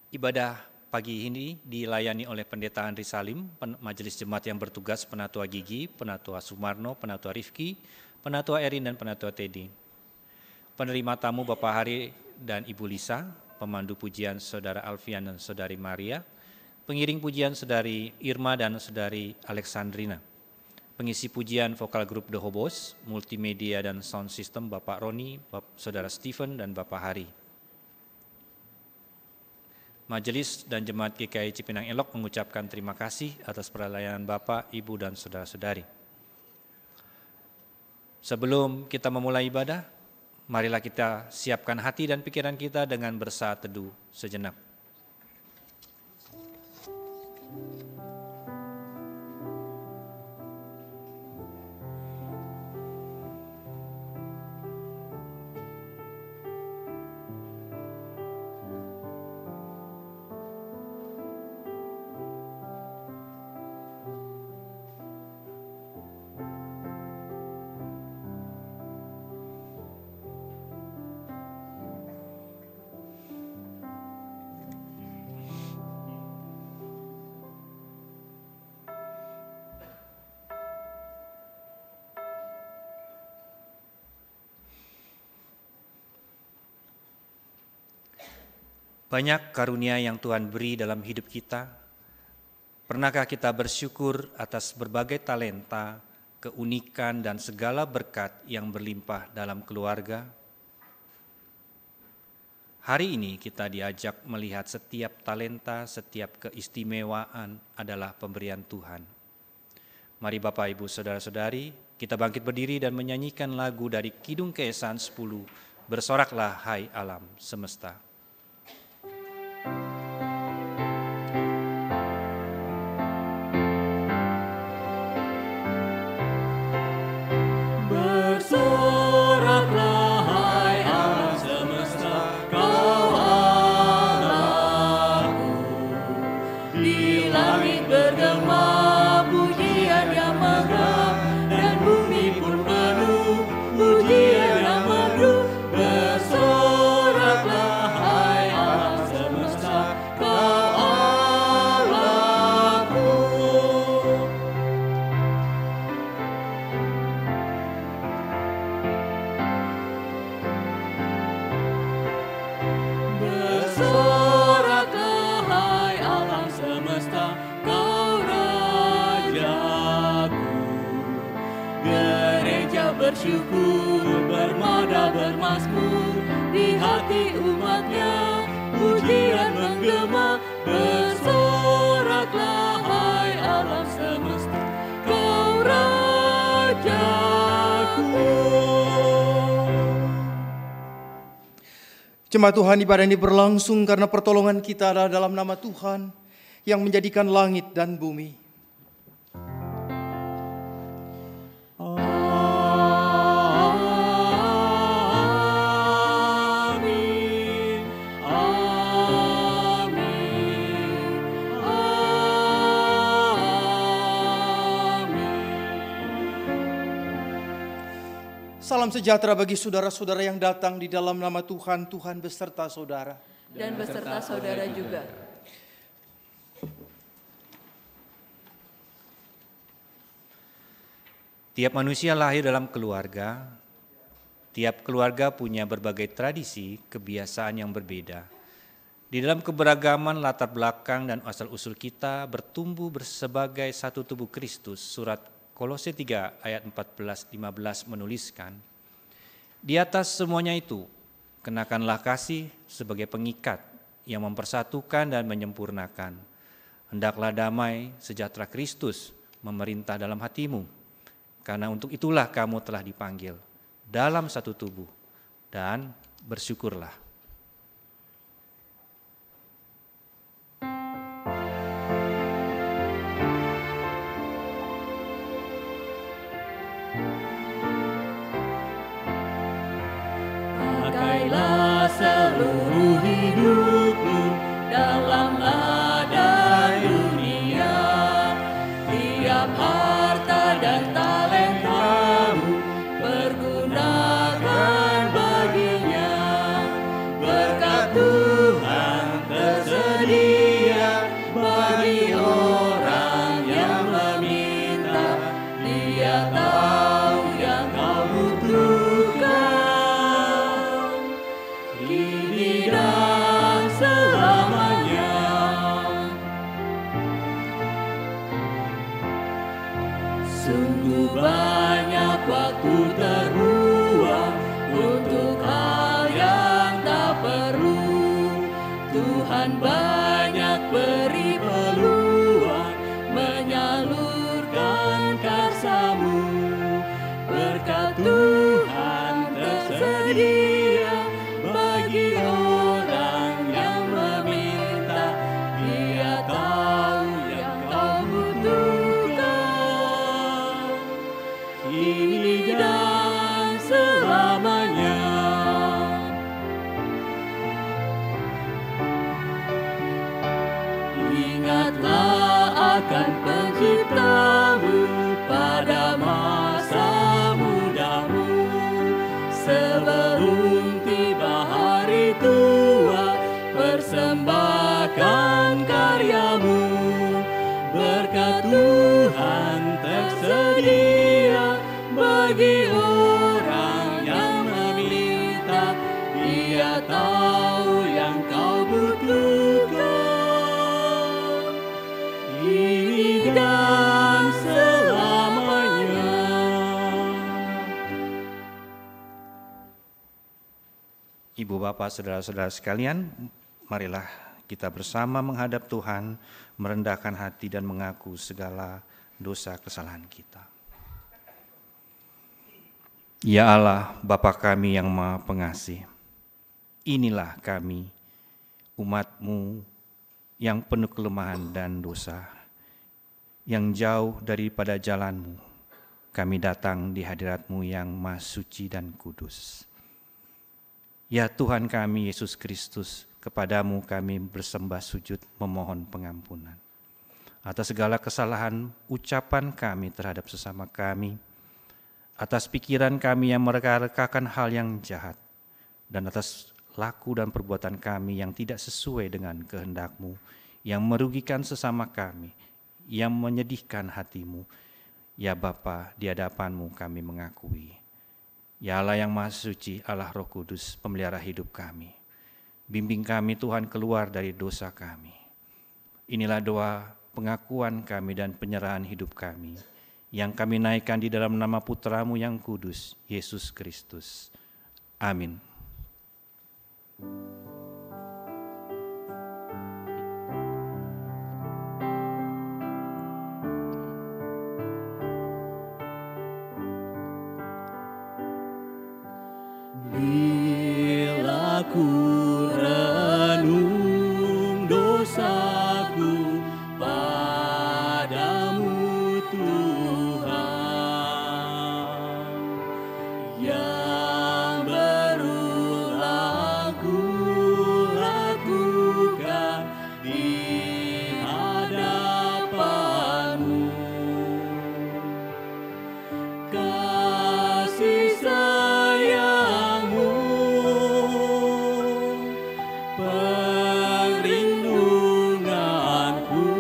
Ibadah pagi ini dilayani oleh Pendeta Andri Salim, Majelis Jemaat yang bertugas Penatua Gigi, Penatua Sumarno, Penatua Rifki, Penatua Erin, dan Penatua Teddy. Penerima tamu Bapak Hari dan Ibu Lisa, pemandu pujian Saudara Alfian dan Saudari Maria, pengiring pujian Saudari Irma dan Saudari Alexandrina, pengisi pujian vokal grup The Hobos, multimedia dan sound system Bapak Roni, Saudara Stephen, dan Bapak Hari. Majelis dan Jemaat GKI Cipinang Elok mengucapkan terima kasih atas pelayanan Bapak, Ibu, dan Saudara-saudari. Sebelum kita memulai ibadah, marilah kita siapkan hati dan pikiran kita dengan bersaat teduh sejenak. Banyak karunia yang Tuhan beri dalam hidup kita. Pernahkah kita bersyukur atas berbagai talenta, keunikan, dan segala berkat yang berlimpah dalam keluarga? Hari ini kita diajak melihat setiap talenta, setiap keistimewaan adalah pemberian Tuhan. Mari Bapak, Ibu, Saudara-saudari, kita bangkit berdiri dan menyanyikan lagu dari Kidung Keesan 10, Bersoraklah Hai Alam Semesta. Bersyukur, bermada, bermasmur di hati umatnya, pujian menggema, bersoraklah hai alam semesta, kau Rajaku. Jemaat Tuhan, ibadah ini berlangsung karena pertolongan kita adalah dalam nama Tuhan yang menjadikan langit dan bumi. Salam sejahtera bagi saudara-saudara yang datang di dalam nama Tuhan, Tuhan beserta saudara. Dan beserta saudara juga. Tiap manusia lahir dalam keluarga, tiap keluarga punya berbagai tradisi, kebiasaan yang berbeda. Di dalam keberagaman latar belakang dan asal-usul kita bertumbuh sebagai satu tubuh Kristus, surat Kolose 3 ayat 14-15 menuliskan, di atas semuanya itu, kenakanlah kasih sebagai pengikat yang mempersatukan dan menyempurnakan. Hendaklah damai sejahtera Kristus memerintah dalam hatimu, karena untuk itulah kamu telah dipanggil dalam satu tubuh, dan bersyukurlah. Pakailah seluruh hidupmu dalam lada dunia, tiap harta dan talentamu pergunakan baginya, berkat Tuhan tersedia. banyak waktu terbuang untuk hal yang tak perlu. Tuhan banyak beri peluang menyalurkan karsa-Mu. Berkat Tuhan tersedia bagi orang yang meminta. Dia tahu yang kau butuhkan, kini dan selamanya. Ingatlah akan Pencipta-Mu pada masa mudamu, sebelum tiba hari tua. Persembahkan karya-Mu. Berkat Tuhan tersedia bagi orang yang meminta. Dia tahu yang kau butuhkan, kini dan selamanya. Ibu, Bapak, saudara-saudara sekalian, marilah kita bersama menghadap Tuhan, merendahkan hati dan mengaku segala dosa kesalahan kita. Ya Allah, Bapa kami yang Maha Pengasih, inilah kami, umat-Mu yang penuh kelemahan dan dosa, yang jauh daripada jalan-Mu. Kami datang di hadirat-Mu yang Maha Suci dan Kudus. Ya Tuhan kami Yesus Kristus, kepadamu kami bersembah sujud memohon pengampunan atas segala kesalahan ucapan kami terhadap sesama kami, atas pikiran kami yang mereka-rekakan hal yang jahat, dan atas laku dan perbuatan kami yang tidak sesuai dengan kehendak-Mu, yang merugikan sesama kami, yang menyedihkan hati-Mu. Ya Bapa, di hadapan-Mu kami mengakui. Ya Allah yang Maha Suci, Allah Roh Kudus, pemelihara hidup kami. Bimbing kami Tuhan keluar dari dosa kami. Inilah doa pengakuan kami dan penyerahan hidup kami, yang kami naikkan di dalam nama Putra-Mu yang kudus, Yesus Kristus. Amin. Bila ku renung dosaku padamu Tuhan, yang berulang ku lakukan di hadapan-Mu. Kasih sayang-Mu, perlindunganku,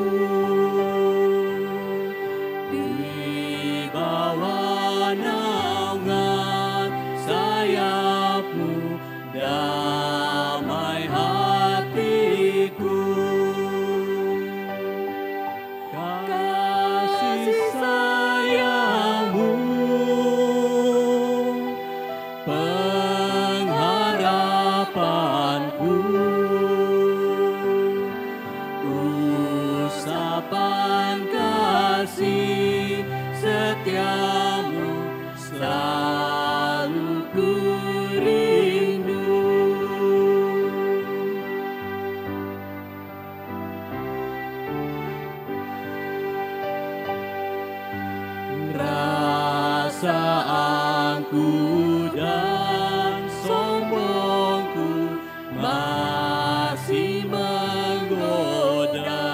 di bawah naungan sayap-Mu, damai hatiku. Kasih sayang-Mu, pengharapanku, usapan kasih setia-Mu selalu ku rindu. Rasaanku dan sombongku masih menggoda.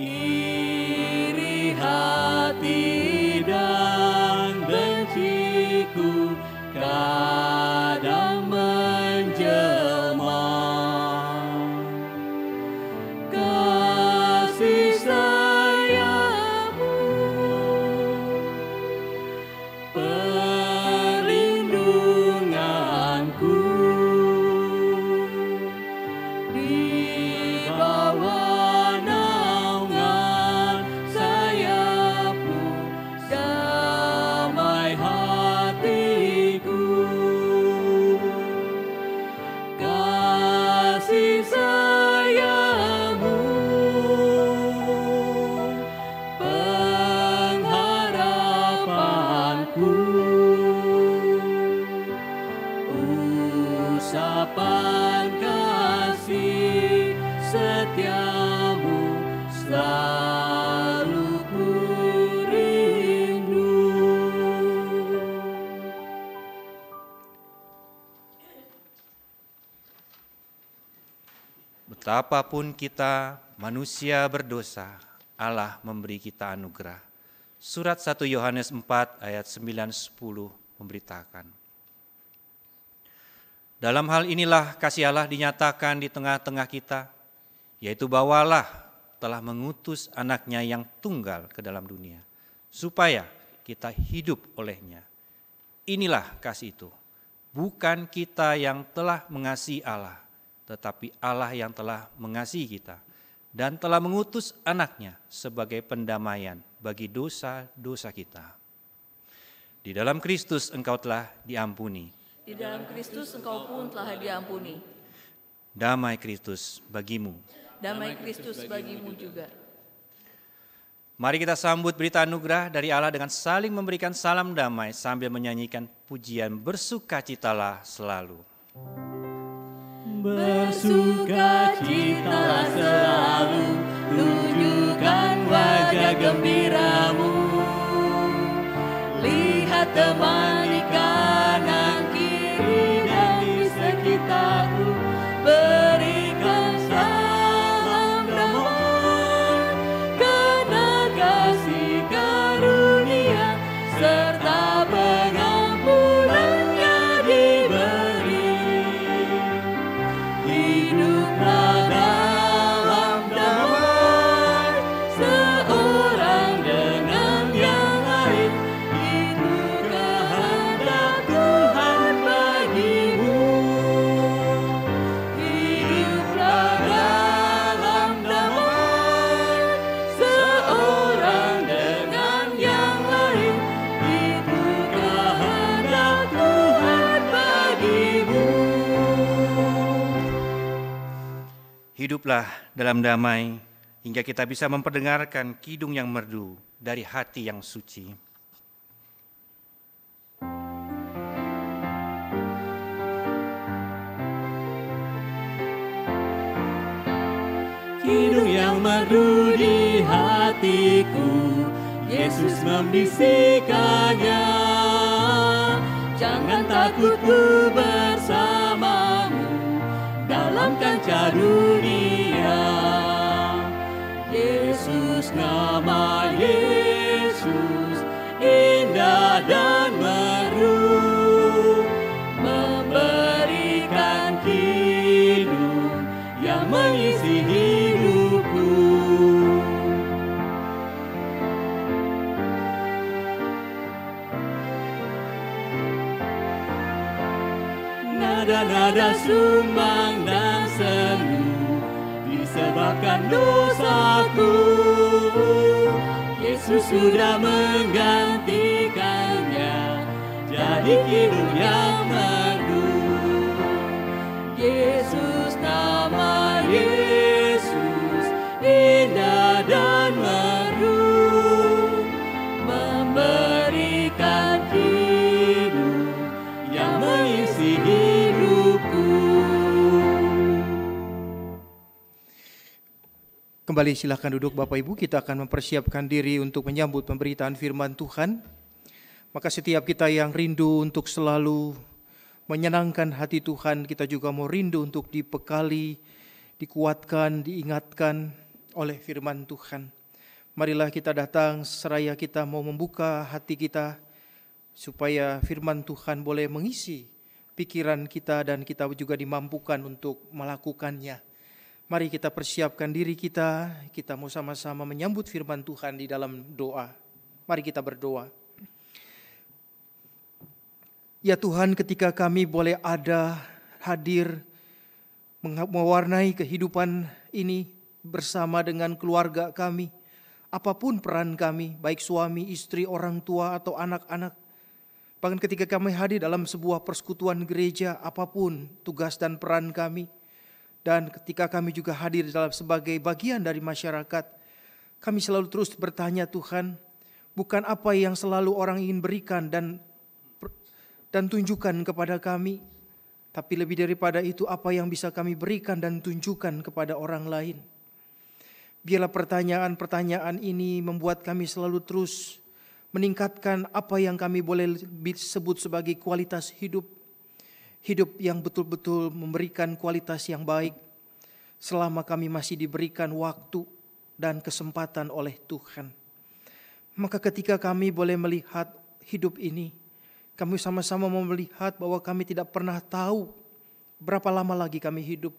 Iri hati dan benciku kadang menjelma. Kasih sayang-Mu Betapapun kita manusia berdosa, Allah memberi kita anugerah. Surat 1 Yohanes 4 ayat 9-10 memberitakan. Dalam hal inilah kasih Allah dinyatakan di tengah-tengah kita, yaitu bahwa Allah telah mengutus anaknya yang tunggal ke dalam dunia, supaya kita hidup olehnya. Inilah kasih itu, bukan kita yang telah mengasihi Allah, tetapi Allah yang telah mengasihi kita dan telah mengutus anaknya sebagai pendamaian bagi dosa-dosa kita. Di dalam Kristus engkau telah diampuni. Di dalam Kristus engkau pun telah diampuni. Damai Kristus bagimu. Damai Kristus bagimu juga. Mari kita sambut berita anugerah dari Allah dengan saling memberikan salam damai sambil menyanyikan pujian bersukacitalah selalu. Bersukacitalah selalu, tunjukkan wajah gembiramu. Lihat teman di kanan kiri dan di sekitarku, berikan salam damai, karena kasih karunia serta pengampunannya diberi. Hiduplah dalam damai, seorang dengan yang lain, itu kehendak Tuhan bagimu. Hiduplah dalam damai, seorang dengan yang lain, itu kehendak Tuhan bagimu. Hiduplah dalam damai hingga kita bisa memperdengarkan kidung yang merdu dari hati yang suci. Kidung yang merdu di hatiku, Yesus membisikkannya. Jangan takut, ku bersamamu dalam kancah dunia. Yesus, nama Yesus, indah dan merdu, memberikan kidung yang mengisi hidupku. Nada-nada sumbang dan sendu disebabkan dosaku. Yesus sudah menggantikannya jadi kidung yang merdu. Yesus, nama Yesus, indah dan merdu, memberikan kidung yang mengisi hidupku. Kembali silakan duduk Bapak Ibu, kita akan mempersiapkan diri untuk menyambut pemberitaan firman Tuhan. Maka setiap kita yang rindu untuk selalu menyenangkan hati Tuhan, kita juga mau rindu untuk dibekali, dikuatkan, diingatkan oleh firman Tuhan. Marilah kita datang seraya kita mau membuka hati kita, supaya firman Tuhan boleh mengisi pikiran kita dan kita juga dimampukan untuk melakukannya. Mari kita persiapkan diri kita mau sama-sama menyambut firman Tuhan di dalam doa. Mari kita berdoa. Ya Tuhan, ketika kami boleh ada, hadir, mewarnai kehidupan ini bersama dengan keluarga kami, apapun peran kami, baik suami, istri, orang tua, atau anak-anak, bahkan ketika kami hadir dalam sebuah persekutuan gereja, apapun tugas dan peran kami, dan ketika kami juga hadir dalam sebagai bagian dari masyarakat, kami selalu terus bertanya Tuhan, bukan apa yang selalu orang ingin berikan dan tunjukkan kepada kami, tapi lebih daripada itu apa yang bisa kami berikan dan tunjukkan kepada orang lain. Biarlah pertanyaan-pertanyaan ini membuat kami selalu terus meningkatkan apa yang kami boleh sebut sebagai kualitas hidup. Hidup yang betul-betul memberikan kualitas yang baik. selama kami masih diberikan waktu dan kesempatan oleh Tuhan. Maka ketika kami boleh melihat hidup ini, kami sama-sama mau melihat bahwa kami tidak pernah tahu berapa lama lagi kami hidup.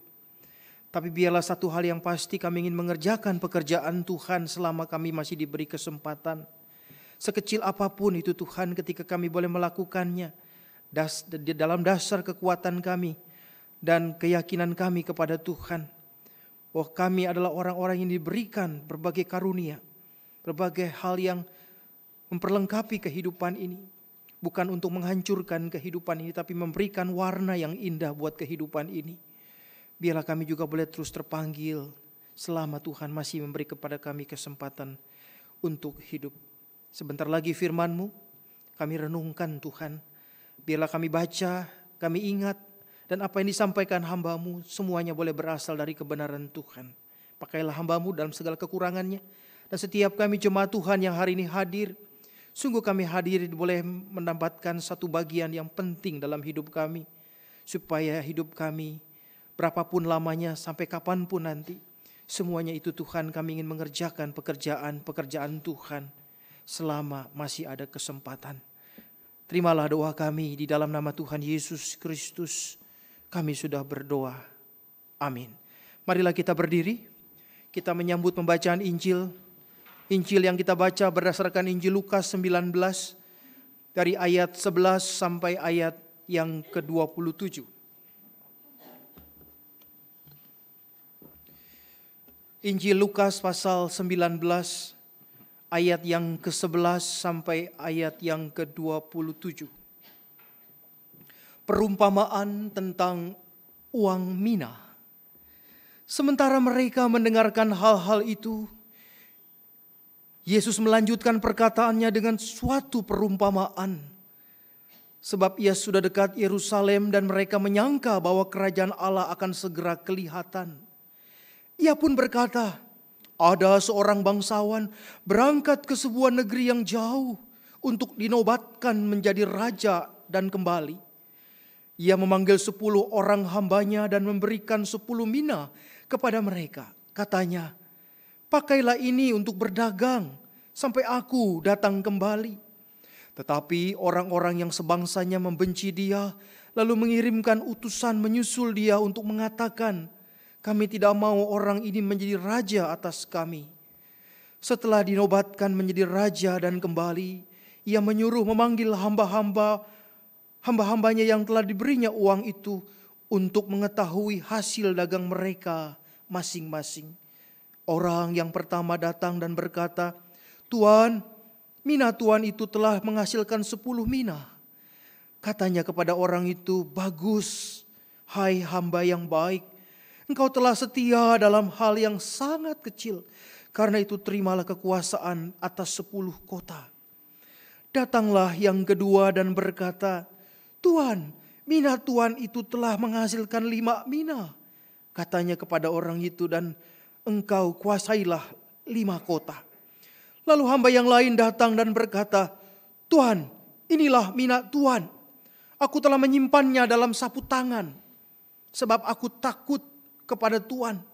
Tapi biarlah satu hal yang pasti, kami ingin mengerjakan pekerjaan Tuhan selama kami masih diberi kesempatan. Sekecil apapun itu Tuhan, ketika kami boleh melakukannya dalam dasar kekuatan kami dan keyakinan kami kepada Tuhan, bahwa kami adalah orang-orang yang diberikan berbagai karunia, berbagai hal yang memperlengkapi kehidupan ini. Bukan untuk menghancurkan kehidupan ini, tapi memberikan warna yang indah buat kehidupan ini. Biarlah kami juga boleh terus terpanggil selama Tuhan masih memberi kepada kami kesempatan untuk hidup. Sebentar lagi firman-Mu kami renungkan Tuhan. Biarlah kami baca, kami ingat, dan apa yang disampaikan hamba-Mu semuanya boleh berasal dari kebenaran Tuhan. Pakailah hamba-Mu dalam segala kekurangannya. Dan setiap kami jemaat Tuhan yang hari ini hadir, sungguh kami hadir boleh mendapatkan satu bagian yang penting dalam hidup kami. Supaya hidup kami berapapun lamanya sampai kapanpun nanti, semuanya itu Tuhan kami ingin mengerjakan pekerjaan Tuhan selama masih ada kesempatan. Terimalah doa kami di dalam nama Tuhan Yesus Kristus. Kami sudah berdoa. Amin. Marilah kita berdiri. Kita menyambut pembacaan Injil. Injil yang kita baca berdasarkan Injil Lukas 19 dari ayat 11 sampai ayat yang ke-27. Injil Lukas pasal 19 ayat yang ke-11 sampai ayat yang ke-27. Perumpamaan tentang uang mina. Sementara mereka mendengarkan hal-hal itu, Yesus melanjutkan perkataannya dengan suatu perumpamaan. Sebab ia sudah dekat Yerusalem dan mereka menyangka bahwa kerajaan Allah akan segera kelihatan. Ia pun berkata, ada seorang bangsawan berangkat ke sebuah negeri yang jauh untuk dinobatkan menjadi raja dan kembali. Ia memanggil 10 orang hambanya dan memberikan 10 mina kepada mereka. Katanya, pakailah ini untuk berdagang sampai aku datang kembali. Tetapi orang-orang yang sebangsanya membenci dia, lalu mengirimkan utusan menyusul dia untuk mengatakan, kami tidak mau orang ini menjadi raja atas kami. Setelah dinobatkan menjadi raja dan kembali, ia menyuruh memanggil hamba-hambanya yang telah diberinya uang itu untuk mengetahui hasil dagang mereka masing-masing. Orang yang pertama datang dan berkata, Tuan, mina Tuan itu telah menghasilkan 10 mina. Katanya kepada orang itu, bagus, hai hamba yang baik. Engkau telah setia dalam hal yang sangat kecil. Karena itu terimalah kekuasaan atas 10 kota. Datanglah yang kedua dan berkata, Tuan, mina Tuan itu telah menghasilkan 5 mina. Katanya kepada orang itu, dan engkau kuasailah 5 kota. Lalu hamba yang lain datang dan berkata, Tuan, inilah mina Tuan. Aku telah menyimpannya dalam sapu tangan. Sebab aku takut kepada Tuan.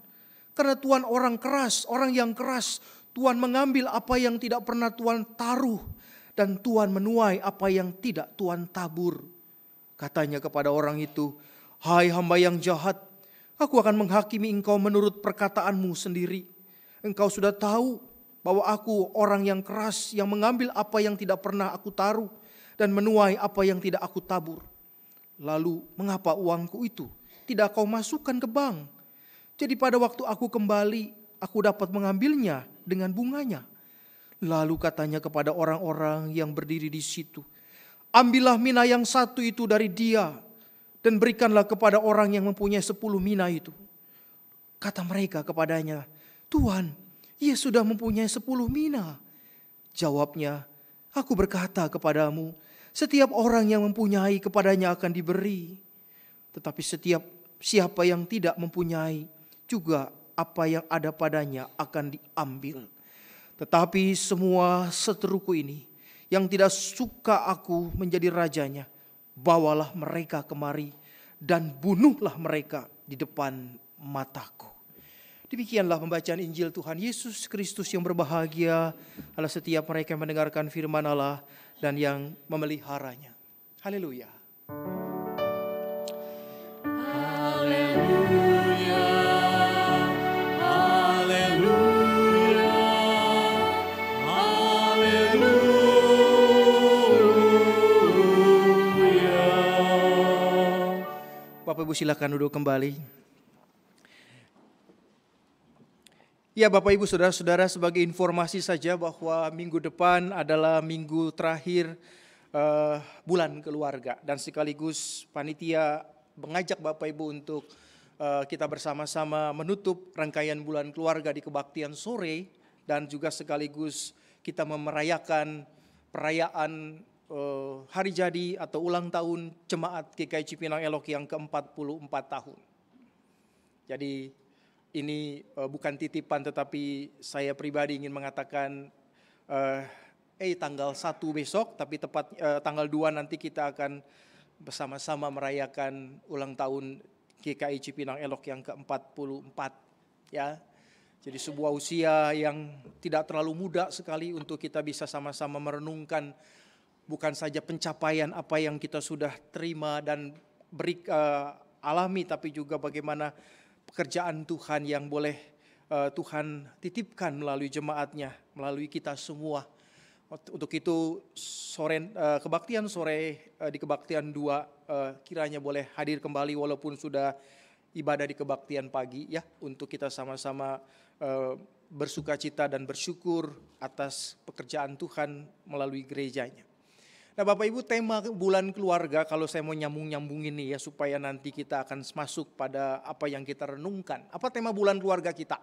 Karena Tuan orang keras, orang yang keras. Tuan mengambil apa yang tidak pernah Tuan taruh. Dan Tuan menuai apa yang tidak Tuan tabur. Katanya kepada orang itu, hai hamba yang jahat, aku akan menghakimi engkau menurut perkataanmu sendiri. Engkau sudah tahu bahwa aku orang yang keras yang mengambil apa yang tidak pernah aku taruh dan menuai apa yang tidak aku tabur. Lalu mengapa uangku itu tidak kau masukkan ke bank? Jadi pada waktu aku kembali, aku dapat mengambilnya dengan bunganya. Lalu katanya kepada orang-orang yang berdiri di situ, ambillah mina yang satu itu dari dia dan berikanlah kepada orang yang mempunyai 10 mina itu. Kata mereka kepadanya, Tuan, ia sudah mempunyai 10 mina. Jawabnya, aku berkata kepadamu, setiap orang yang mempunyai kepadanya akan diberi. Tetapi siapa yang tidak mempunyai, juga apa yang ada padanya akan diambil. Tetapi semua seteruku ini, yang tidak suka aku menjadi rajanya, bawalah mereka kemari dan bunuhlah mereka di depan mataku. Demikianlah pembacaan Injil Tuhan Yesus Kristus. Yang berbahagia adalah setiap mereka yang mendengarkan firman Allah dan yang memeliharanya. Haleluya. Bapak Ibu silakan duduk kembali. Ya Bapak Ibu Saudara-saudara, sebagai informasi saja bahwa minggu depan adalah minggu terakhir bulan keluarga. Dan sekaligus panitia mengajak Bapak Ibu untuk kita bersama-sama menutup rangkaian bulan keluarga di kebaktian sore. Dan juga sekaligus kita merayakan perayaan hari jadi atau ulang tahun Jemaat GKI Cipinang Elok yang ke-44 tahun. Jadi ini bukan titipan, tetapi saya pribadi ingin mengatakan tanggal 1 besok, tapi tepat tanggal 2 nanti kita akan bersama-sama merayakan ulang tahun GKI Cipinang Elok yang ke-44 ya. Jadi sebuah usia yang tidak terlalu muda sekali untuk kita bisa sama-sama merenungkan bukan saja pencapaian apa yang kita sudah terima dan alami, tapi juga bagaimana pekerjaan Tuhan yang boleh Tuhan titipkan melalui jemaatnya, melalui kita semua. Untuk itu kebaktian sore di kebaktian 2 kiranya boleh hadir kembali walaupun sudah ibadah di kebaktian pagi ya, untuk kita sama-sama bersukacita dan bersyukur atas pekerjaan Tuhan melalui gerejanya. Nah Bapak Ibu, tema bulan keluarga, kalau saya mau nyambung-nyambung ini ya supaya nanti kita akan masuk pada apa yang kita renungkan. Apa tema bulan keluarga kita?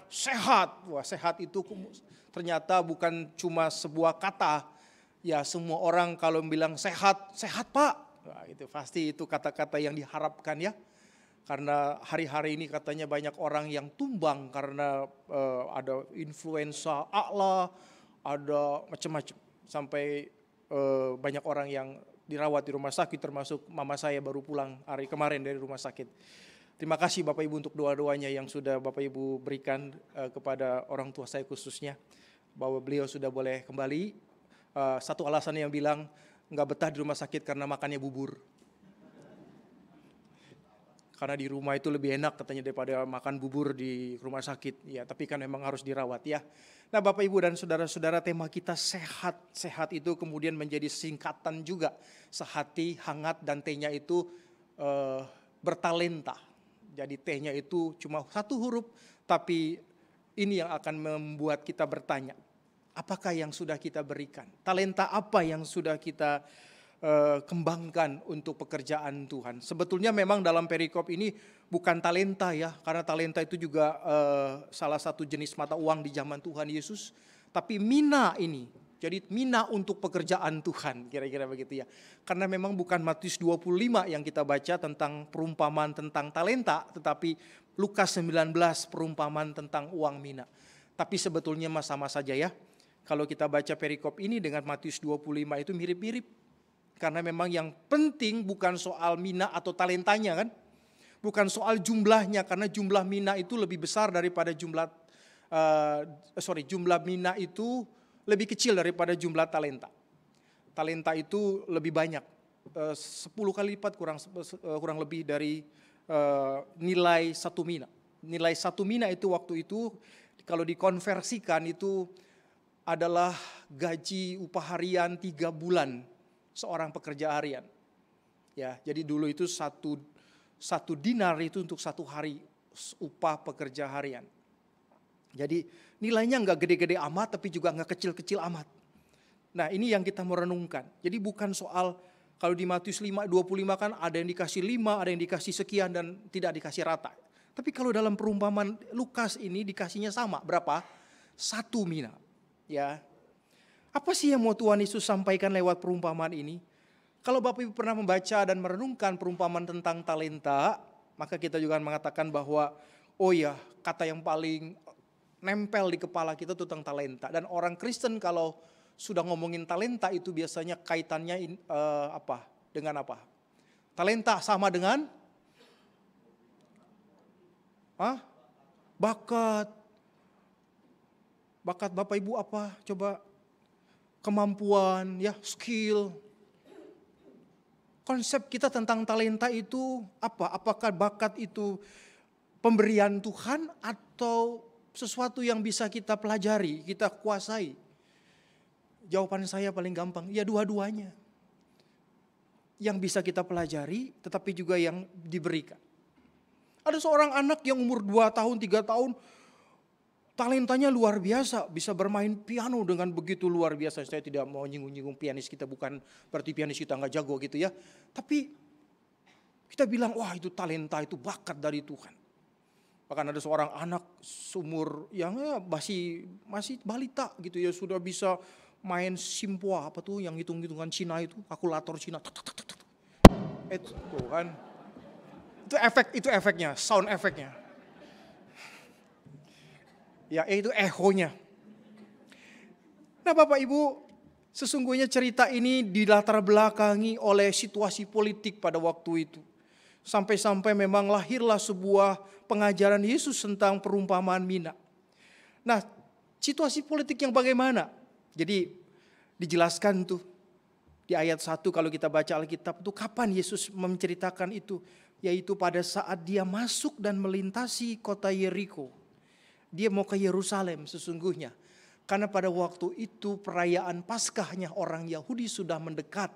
Sehat. Wah, sehat itu ternyata bukan cuma sebuah kata. Ya semua orang kalau bilang sehat, sehat Pak. Nah, itu pasti itu kata-kata yang diharapkan ya. Karena hari-hari ini katanya banyak orang yang tumbang karena ada influenza Allah, ada macam-macam. Sampai banyak orang yang dirawat di rumah sakit, termasuk mama saya baru pulang hari kemarin dari rumah sakit. Terima kasih Bapak Ibu untuk doa-doanya yang sudah Bapak Ibu berikan kepada orang tua saya khususnya, bahwa beliau sudah boleh kembali. Satu alasan yang bilang nggak betah di rumah sakit karena makannya bubur. Karena di rumah itu lebih enak katanya daripada makan bubur di rumah sakit. Ya, tapi kan memang harus dirawat ya. Nah Bapak Ibu dan Saudara-saudara, tema kita sehat. Sehat itu kemudian menjadi singkatan juga. Sehati, hangat, dan T-nya itu bertalenta. Jadi T-nya itu cuma satu huruf, tapi ini yang akan membuat kita bertanya. Apakah yang sudah kita berikan? Talenta apa yang sudah kita kembangkan untuk pekerjaan Tuhan? Sebetulnya memang dalam perikop ini bukan talenta ya, karena talenta itu juga salah satu jenis mata uang di zaman Tuhan Yesus, tapi mina ini. Jadi mina untuk pekerjaan Tuhan, kira-kira begitu ya. Karena memang bukan Matius 25 yang kita baca tentang perumpamaan tentang talenta, tetapi Lukas 19 perumpamaan tentang uang mina. Tapi sebetulnya sama saja ya. Kalau kita baca perikop ini dengan Matius 25 itu mirip-mirip. Karena memang yang penting bukan soal mina atau talentanya kan. Bukan soal jumlahnya, karena jumlah mina itu lebih besar daripada jumlah mina itu lebih kecil daripada jumlah talenta. Talenta itu lebih banyak, 10 kali lipat kurang lebih dari nilai satu mina. Nilai satu mina itu waktu itu kalau dikonversikan itu adalah gaji upah harian 3 bulan seorang pekerja harian. Ya, jadi dulu itu satu dinar itu untuk 1 hari upah pekerja harian. Jadi nilainya nggak gede-gede amat, tapi juga nggak kecil-kecil amat. Nah ini yang kita merenungkan. Jadi bukan soal kalau di Matius 5:25 kan ada yang dikasih 5, ada yang dikasih sekian dan tidak dikasih rata. Tapi kalau dalam perumpamaan Lukas ini dikasihnya sama, berapa? 1 mina. Ya. Apa sih yang mau Tuhan Yesus sampaikan lewat perumpamaan ini? Kalau Bapak Ibu pernah membaca dan merenungkan perumpamaan tentang talenta, maka kita juga mengatakan bahwa oh ya, kata yang paling nempel di kepala kita itu tentang talenta. Dan orang Kristen kalau sudah ngomongin talenta itu biasanya kaitannya apa? Dengan apa? Talenta sama dengan bakat Bapak Ibu apa? Coba kemampuan, ya, skill. Konsep kita tentang talenta itu apa? Apakah bakat itu pemberian Tuhan atau sesuatu yang bisa kita pelajari, kita kuasai? Jawaban saya paling gampang, ya dua-duanya. Yang bisa kita pelajari tetapi juga yang diberikan. Ada seorang anak yang umur 2 tahun, 3 tahun, talentanya luar biasa, bisa bermain piano dengan begitu luar biasa. Saya tidak mau nyinggung-nyinggung pianis kita, bukan berarti pianis kita nggak jago gitu ya. Tapi kita bilang, wah itu talenta, itu bakat dari Tuhan. Bahkan ada seorang anak seumur yang masih balita gitu ya, sudah bisa main simpua, apa tuh yang hitung-hitungan Cina itu, kalkulator Cina. Itu tuh kan. Itu efeknya, sound efeknya. Ya, itu ehonya. Nah Bapak Ibu, sesungguhnya cerita ini dilatar belakangi oleh situasi politik pada waktu itu. Sampai-sampai memang lahirlah sebuah pengajaran Yesus tentang perumpamaan mina. Nah, situasi politik yang bagaimana? Jadi dijelaskan tuh di ayat 1 kalau kita baca Alkitab itu kapan Yesus menceritakan itu. Yaitu pada saat dia masuk dan melintasi kota Yeriko. Dia mau ke Yerusalem sesungguhnya. Karena pada waktu itu perayaan Paskahnya orang Yahudi sudah mendekat.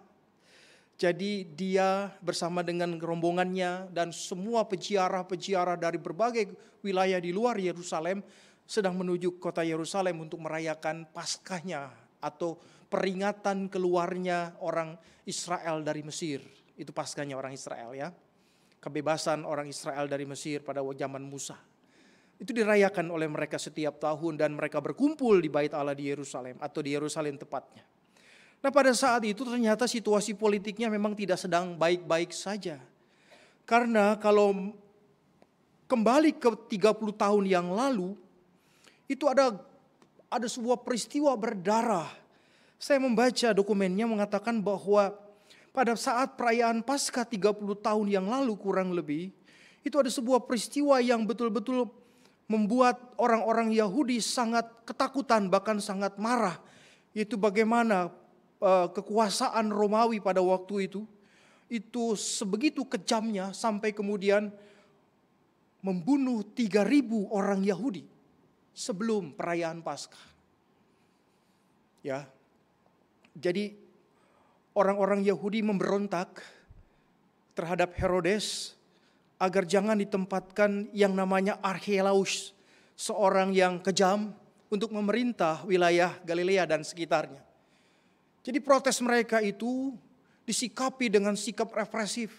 Jadi dia bersama dengan rombongannya dan semua peziarah-peziarah dari berbagai wilayah di luar Yerusalem sedang menuju kota Yerusalem untuk merayakan Paskahnya atau peringatan keluarnya orang Israel dari Mesir. Itu Paskahnya orang Israel ya. Kebebasan orang Israel dari Mesir pada zaman Musa. Itu dirayakan oleh mereka setiap tahun dan mereka berkumpul di Bait Allah di Yerusalem atau di Yerusalem tepatnya. Nah pada saat itu ternyata situasi politiknya memang tidak sedang baik-baik saja. Karena kalau kembali ke 30 tahun yang lalu, itu ada sebuah peristiwa berdarah. Saya membaca dokumennya mengatakan bahwa pada saat perayaan Paskah 30 tahun yang lalu kurang lebih, itu ada sebuah peristiwa yang betul-betul membuat orang-orang Yahudi sangat ketakutan bahkan sangat marah. Yaitu bagaimana kekuasaan Romawi pada waktu itu sebegitu kejamnya sampai kemudian membunuh 3.000 orang Yahudi sebelum perayaan Paskah. Ya. Jadi orang-orang Yahudi memberontak terhadap Herodes agar jangan ditempatkan yang namanya Archelaus, seorang yang kejam untuk memerintah wilayah Galilea dan sekitarnya. Jadi protes mereka itu disikapi dengan sikap represif.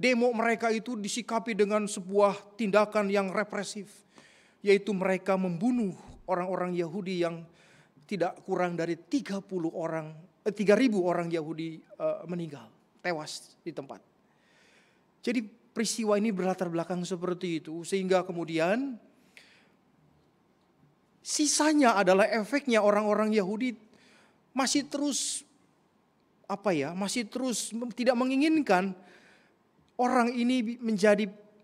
Demo mereka itu disikapi dengan sebuah tindakan yang represif, yaitu mereka membunuh orang-orang Yahudi yang tidak kurang dari 3.000 orang Yahudi meninggal, tewas di tempat. Jadi peristiwa ini berlatar belakang seperti itu sehingga kemudian sisanya adalah efeknya orang-orang Yahudi masih terus tidak menginginkan orang ini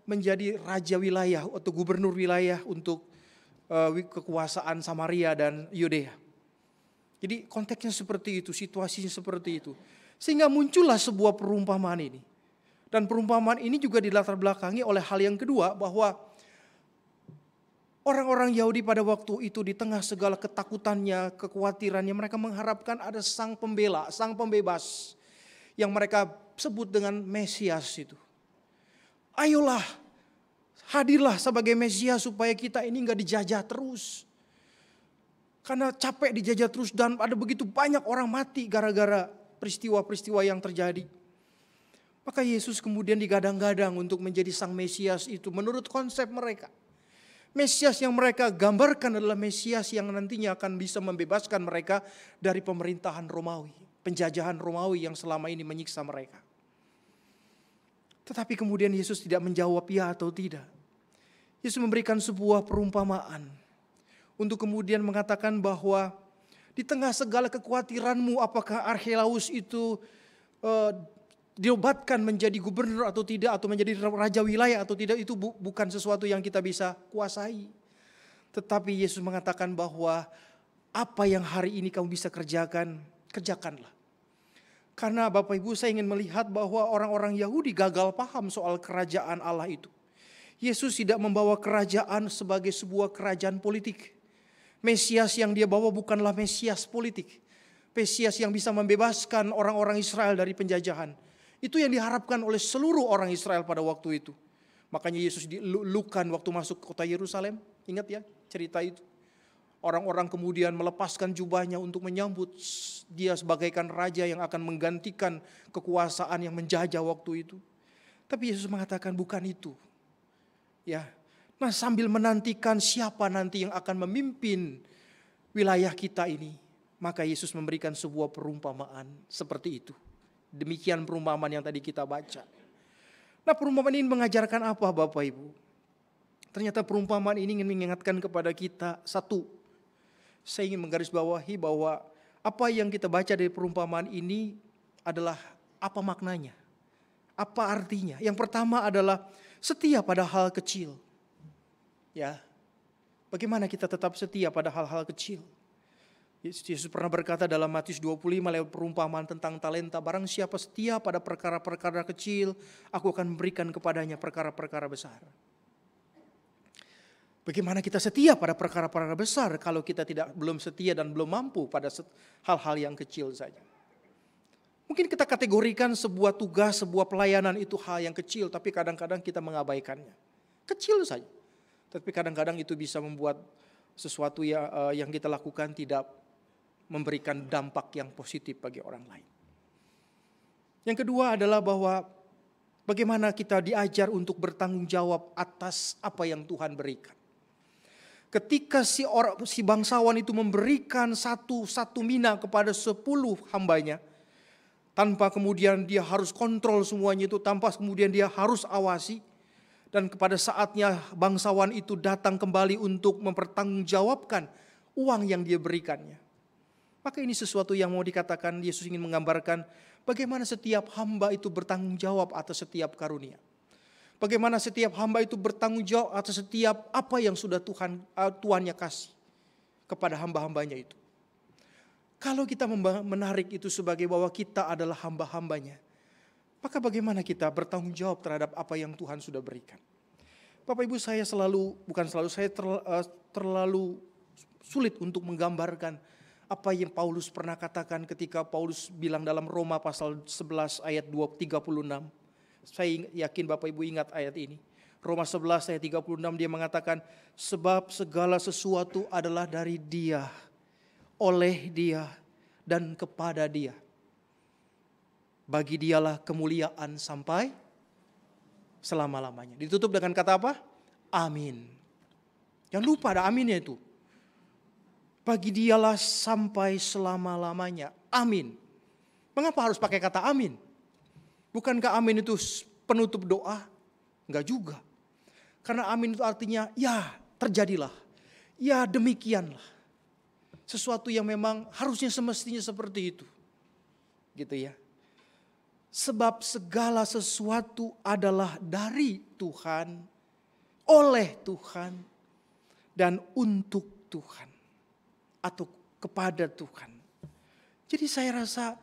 menjadi raja wilayah atau gubernur wilayah untuk kekuasaan Samaria dan Yudea. Jadi konteksnya seperti itu, situasinya seperti itu. Sehingga muncullah sebuah perumpamaan ini. Dan perumpamaan ini juga dilatar belakangi oleh hal yang kedua, bahwa orang-orang Yahudi pada waktu itu di tengah segala ketakutannya, kekhawatirannya, mereka mengharapkan ada sang pembela, sang pembebas yang mereka sebut dengan Mesias itu. Ayolah, hadirlah sebagai Mesias supaya kita ini gak dijajah terus. Karena capek dijajah terus dan ada begitu banyak orang mati gara-gara peristiwa-peristiwa yang terjadi. Maka Yesus kemudian digadang-gadang untuk menjadi sang Mesias itu menurut konsep mereka. Mesias yang mereka gambarkan adalah Mesias yang nantinya akan bisa membebaskan mereka dari pemerintahan Romawi. Penjajahan Romawi yang selama ini menyiksa mereka. Tetapi kemudian Yesus tidak menjawab ya atau tidak. Yesus memberikan sebuah perumpamaan. Untuk kemudian mengatakan bahwa di tengah segala kekhawatiranmu apakah Archelaus itu diobatkan menjadi gubernur atau tidak, atau menjadi raja wilayah atau tidak, itu bukan sesuatu yang kita bisa kuasai. Tetapi Yesus mengatakan bahwa apa yang hari ini kamu bisa kerjakan, kerjakanlah. Karena Bapak Ibu, saya ingin melihat bahwa orang-orang Yahudi gagal paham soal kerajaan Allah itu. Yesus tidak membawa kerajaan sebagai sebuah kerajaan politik. Mesias yang dia bawa bukanlah Mesias politik. Mesias yang bisa membebaskan orang-orang Israel dari penjajahan. Itu yang diharapkan oleh seluruh orang Israel pada waktu itu. Makanya Yesus dilulukan waktu masuk kota Yerusalem. Ingat ya cerita itu. Orang-orang kemudian melepaskan jubahnya untuk menyambut dia sebagaikan raja yang akan menggantikan kekuasaan yang menjajah waktu itu. Tapi Yesus mengatakan bukan itu. Ya. Nah, sambil menantikan siapa nanti yang akan memimpin wilayah kita ini, maka Yesus memberikan sebuah perumpamaan seperti itu. Demikian perumpamaan yang tadi kita baca. Nah, perumpamaan ini mengajarkan apa Bapak Ibu? Ternyata perumpamaan ini ingin mengingatkan kepada kita satu. Saya ingin menggarisbawahi bahwa apa yang kita baca dari perumpamaan ini adalah apa maknanya, apa artinya. Yang pertama adalah setia pada hal kecil. Ya, bagaimana kita tetap setia pada hal-hal kecil? Yesus pernah berkata dalam Matius 25 lewat perumpamaan tentang talenta, barang siapa setia pada perkara-perkara kecil, aku akan memberikan kepadanya perkara-perkara besar. Bagaimana kita setia pada perkara-perkara besar kalau kita belum setia dan belum mampu pada hal-hal yang kecil saja. Mungkin kita kategorikan sebuah tugas, sebuah pelayanan itu hal yang kecil, tapi kadang-kadang kita mengabaikannya. Kecil saja. Tapi kadang-kadang itu bisa membuat sesuatu yang kita lakukan tidak memberikan dampak yang positif bagi orang lain. Yang kedua adalah bahwa bagaimana kita diajar untuk bertanggung jawab atas apa yang Tuhan berikan. Ketika si bangsawan itu memberikan satu mina kepada 10 hambanya, tanpa kemudian dia harus kontrol semuanya itu, tanpa kemudian dia harus awasi, dan kepada saatnya bangsawan itu datang kembali untuk mempertanggungjawabkan uang yang dia berikannya. Maka ini sesuatu yang mau dikatakan, Yesus ingin menggambarkan bagaimana setiap hamba itu bertanggung jawab atas setiap karunia. Bagaimana setiap hamba itu bertanggung jawab atas setiap apa yang sudah Tuhannya kasih kepada hamba-hambanya itu. Kalau kita menarik itu sebagai bahwa kita adalah hamba-hambanya, maka bagaimana kita bertanggung jawab terhadap apa yang Tuhan sudah berikan. Bapak Ibu, saya terlalu sulit untuk menggambarkan apa yang Paulus pernah katakan ketika Paulus bilang dalam Roma pasal 11 ayat 36. Saya yakin Bapak Ibu ingat ayat ini. Roma 11 ayat 36 dia mengatakan, sebab segala sesuatu adalah dari Dia, oleh Dia, dan kepada Dia. Bagi Dialah kemuliaan sampai selama-lamanya. Ditutup dengan kata apa? Amin. Jangan lupa ada aminnya itu. Bagi Dialah sampai selama-lamanya. Amin. Mengapa harus pakai kata amin? Bukankah amin itu penutup doa? Enggak juga. Karena amin itu artinya ya terjadilah. Ya demikianlah. Sesuatu yang memang harusnya semestinya seperti itu. Gitu ya. Sebab segala sesuatu adalah dari Tuhan, oleh Tuhan, dan untuk Tuhan. Atau kepada Tuhan. Jadi saya rasa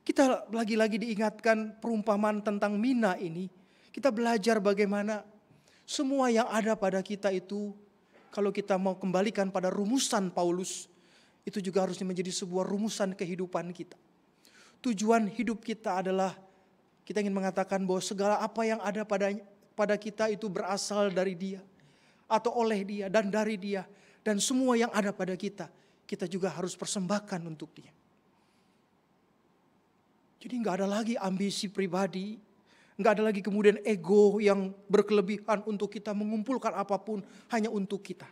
kita lagi-lagi diingatkan perumpamaan tentang mina ini. Kita belajar bagaimana semua yang ada pada kita itu, kalau kita mau kembalikan pada rumusan Paulus, itu juga harusnya menjadi sebuah rumusan kehidupan kita. Tujuan hidup kita adalah, kita ingin mengatakan bahwa segala apa yang ada pada kita itu berasal dari Dia, atau oleh Dia, dan dari Dia. Dan semua yang ada pada kita, kita juga harus persembahkan untuk Dia. Jadi gak ada lagi ambisi pribadi, gak ada lagi kemudian ego yang berkelebihan untuk kita mengumpulkan apapun hanya untuk kita.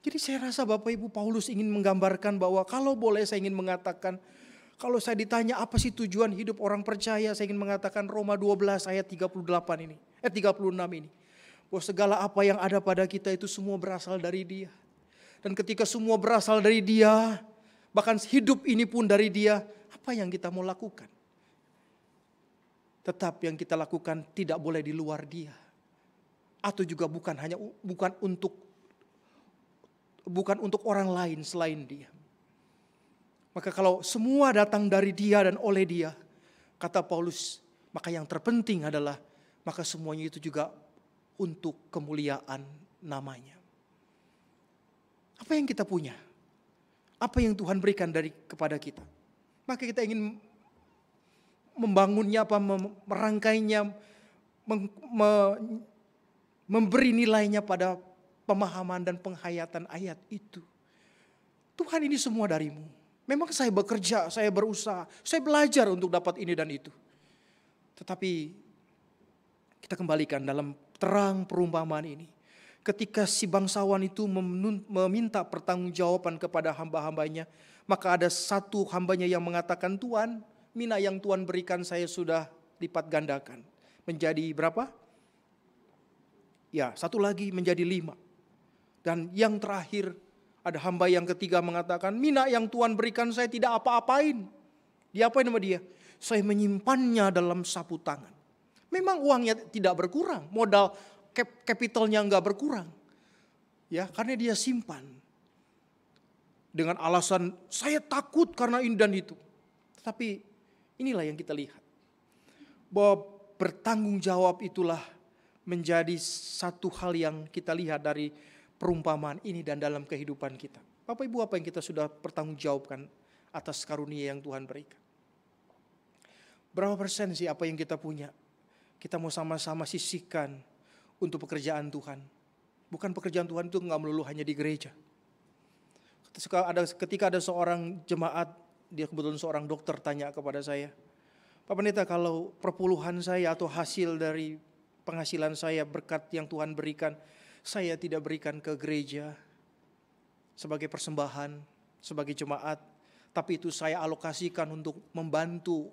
Jadi saya rasa Bapak Ibu, Paulus ingin menggambarkan bahwa kalau boleh saya ingin mengatakan, kalau saya ditanya apa sih tujuan hidup orang percaya, saya ingin mengatakan Roma 12 ayat 36 ini. Bahwa segala apa yang ada pada kita itu semua berasal dari Dia. Dan ketika semua berasal dari Dia, bahkan hidup ini pun dari Dia, apa yang kita mau lakukan? Tetap yang kita lakukan tidak boleh di luar Dia. Atau juga bukan untuk orang lain selain Dia. Maka kalau semua datang dari Dia dan oleh Dia, kata Paulus, maka yang terpenting adalah maka semuanya itu juga untuk kemuliaan namanya. Apa yang kita punya? Apa yang Tuhan berikan kepada kita? Maka kita ingin membangunnya, merangkainya, memberi nilainya pada pemahaman dan penghayatan ayat itu. Tuhan, ini semua darimu. Memang saya bekerja, saya berusaha, saya belajar untuk dapat ini dan itu. Tetapi kita kembalikan dalam terang perumpamaan ini. Ketika si bangsawan itu meminta pertanggungjawaban kepada hamba-hambanya, maka ada satu hambanya yang mengatakan, Tuhan, mina yang Tuhan berikan saya sudah lipat gandakan. Menjadi berapa? Ya, satu lagi menjadi 5. Dan yang terakhir, ada hamba yang ketiga mengatakan, mina yang Tuhan berikan saya tidak apa-apain. Diapain sama dia? Saya menyimpannya dalam sapu tangan. Memang uangnya tidak berkurang, modal kapitalnya enggak berkurang. Ya, karena dia simpan. Dengan alasan saya takut karena ini dan itu. Tetapi inilah yang kita lihat. Bahwa bertanggung jawab itulah menjadi satu hal yang kita lihat dari perumpamaan ini dan dalam kehidupan kita. Bapak Ibu, apa yang kita sudah pertanggungjawabkan atas karunia yang Tuhan berikan? Berapa persen sih apa yang kita punya? Kita mau sama-sama sisihkan untuk pekerjaan Tuhan. Bukan pekerjaan Tuhan itu enggak melulu hanya di gereja. Ketika ada seorang jemaat, dia kebetulan seorang dokter, tanya kepada saya, Pak Pendeta, kalau perpuluhan saya atau hasil dari penghasilan saya, berkat yang Tuhan berikan, saya tidak berikan ke gereja sebagai persembahan, sebagai jemaat, tapi itu saya alokasikan untuk membantu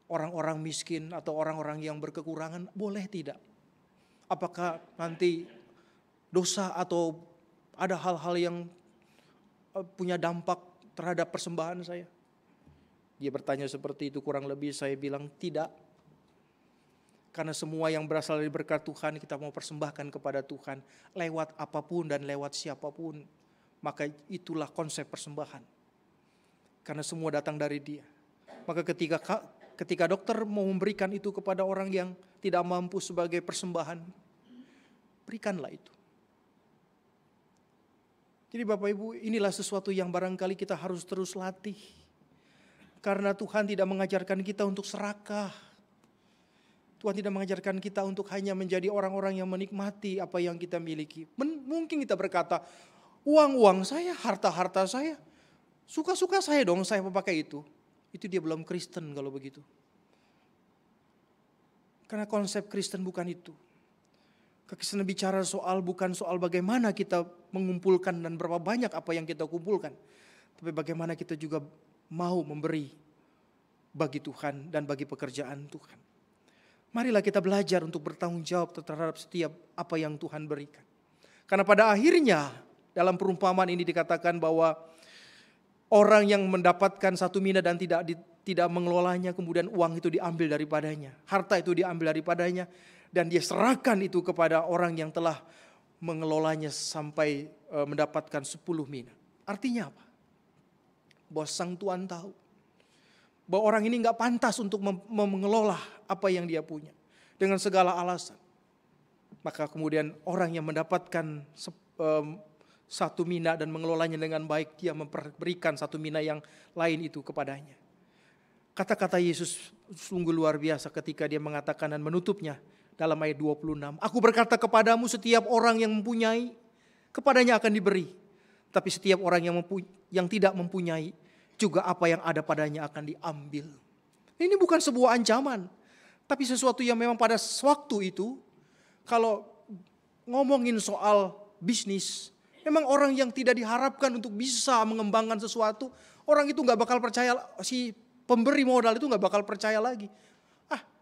orang-orang miskin atau orang-orang yang berkekurangan, boleh tidak? Apakah nanti dosa atau ada hal-hal yang punya dampak terhadap persembahan saya? Dia bertanya seperti itu, kurang lebih saya bilang tidak. Karena semua yang berasal dari berkat Tuhan kita mau persembahkan kepada Tuhan lewat apapun dan lewat siapapun. Maka itulah konsep persembahan. Karena semua datang dari Dia. Maka ketika dokter mau memberikan itu kepada orang yang tidak mampu sebagai persembahan, berikanlah itu. Jadi Bapak Ibu, inilah sesuatu yang barangkali kita harus terus latih. Karena Tuhan tidak mengajarkan kita untuk serakah. Tuhan tidak mengajarkan kita untuk hanya menjadi orang-orang yang menikmati apa yang kita miliki. Mungkin kita berkata, uang saya, harta saya, suka-suka saya dong saya memakai itu. Itu dia belum Kristen kalau begitu. Karena konsep Kristen bukan itu. Kristen bicara bukan soal bagaimana kita mengumpulkan dan berapa banyak apa yang kita kumpulkan. Tapi bagaimana kita juga mau memberi bagi Tuhan dan bagi pekerjaan Tuhan. Marilah kita belajar untuk bertanggung jawab terhadap setiap apa yang Tuhan berikan. Karena pada akhirnya dalam perumpamaan ini dikatakan bahwa orang yang mendapatkan 1 mina dan tidak mengelolanya, kemudian uang itu diambil daripadanya. Harta itu diambil daripadanya dan dia serahkan itu kepada orang yang telah mengelolanya sampai mendapatkan 10 mina. Artinya apa? Bahwa sang Tuhan tahu bahwa orang ini gak pantas untuk mengelola apa yang dia punya dengan segala alasan. Maka kemudian orang yang mendapatkan 1 mina dan mengelolanya dengan baik, dia memberikan 1 mina yang lain itu kepadanya. Kata-kata Yesus sungguh luar biasa ketika dia mengatakan dan menutupnya dalam ayat 26. Aku berkata kepadamu, setiap orang yang mempunyai, kepadanya akan diberi. Tapi setiap orang yang tidak mempunyai, juga apa yang ada padanya akan diambil. Ini bukan sebuah ancaman, tapi sesuatu yang memang pada waktu itu, kalau ngomongin soal bisnis, memang orang yang tidak diharapkan untuk bisa mengembangkan sesuatu, orang itu gak bakal percaya, si pemberi modal itu gak bakal percaya lagi.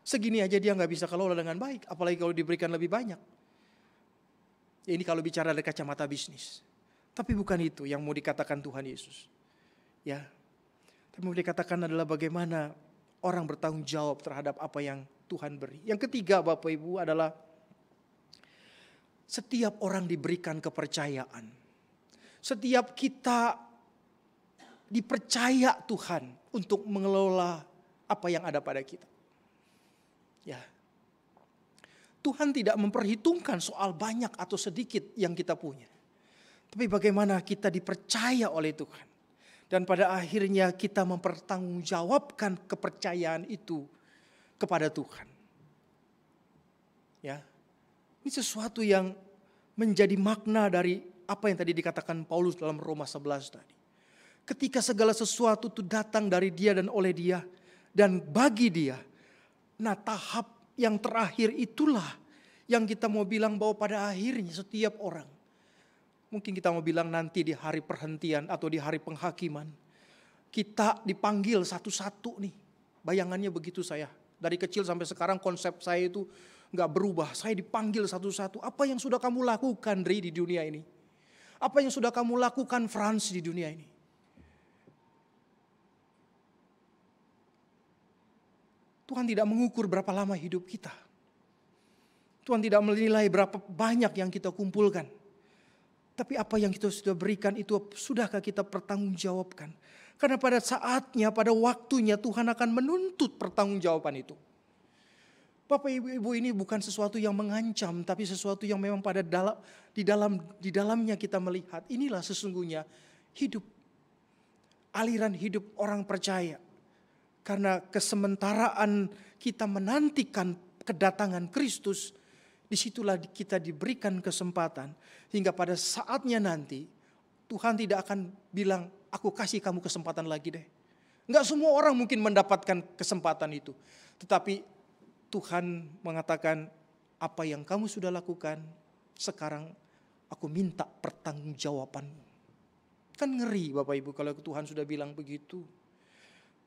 Segini aja dia gak bisa kelola dengan baik, apalagi kalau diberikan lebih banyak. Ini kalau bicara dari kacamata bisnis. Tapi bukan itu yang mau dikatakan Tuhan Yesus. Ya, tapi mau dikatakan adalah bagaimana orang bertanggung jawab terhadap apa yang Tuhan beri. Yang ketiga Bapak Ibu adalah setiap orang diberikan kepercayaan. Setiap kita dipercaya Tuhan untuk mengelola apa yang ada pada kita. Ya. Tuhan tidak memperhitungkan soal banyak atau sedikit yang kita punya. Tapi bagaimana kita dipercaya oleh Tuhan. Dan pada akhirnya kita mempertanggungjawabkan kepercayaan itu kepada Tuhan. Ya. Ini sesuatu yang menjadi makna dari apa yang tadi dikatakan Paulus dalam Roma 11 tadi. Ketika segala sesuatu itu datang dari Dia dan oleh Dia dan bagi Dia. Nah, tahap yang terakhir itulah yang kita mau bilang bahwa pada akhirnya setiap orang, mungkin kita mau bilang nanti di hari perhentian atau di hari penghakiman, kita dipanggil satu-satu nih. Bayangannya begitu saya. Dari kecil sampai sekarang konsep saya itu gak berubah. Saya dipanggil satu-satu. Apa yang sudah kamu lakukan, Dri, di dunia ini? Apa yang sudah kamu lakukan, Frans, di dunia ini? Tuhan tidak mengukur berapa lama hidup kita. Tuhan tidak menilai berapa banyak yang kita kumpulkan. Tapi apa yang kita sudah berikan itu sudahkah kita pertanggungjawabkan? Karena pada saatnya, pada waktunya Tuhan akan menuntut pertanggungjawaban itu. Bapak Ibu, ini bukan sesuatu yang mengancam, tapi sesuatu yang memang di dalamnya kita melihat inilah sesungguhnya hidup, aliran hidup orang percaya. Karena kesementaraan kita menantikan kedatangan Kristus, disitulah kita diberikan kesempatan hingga pada saatnya nanti Tuhan tidak akan bilang, aku kasih kamu kesempatan lagi deh. Enggak semua orang mungkin mendapatkan kesempatan itu, tetapi Tuhan mengatakan, apa yang kamu sudah lakukan, sekarang aku minta pertanggungjawabanmu. Kan ngeri Bapak Ibu kalau Tuhan sudah bilang begitu.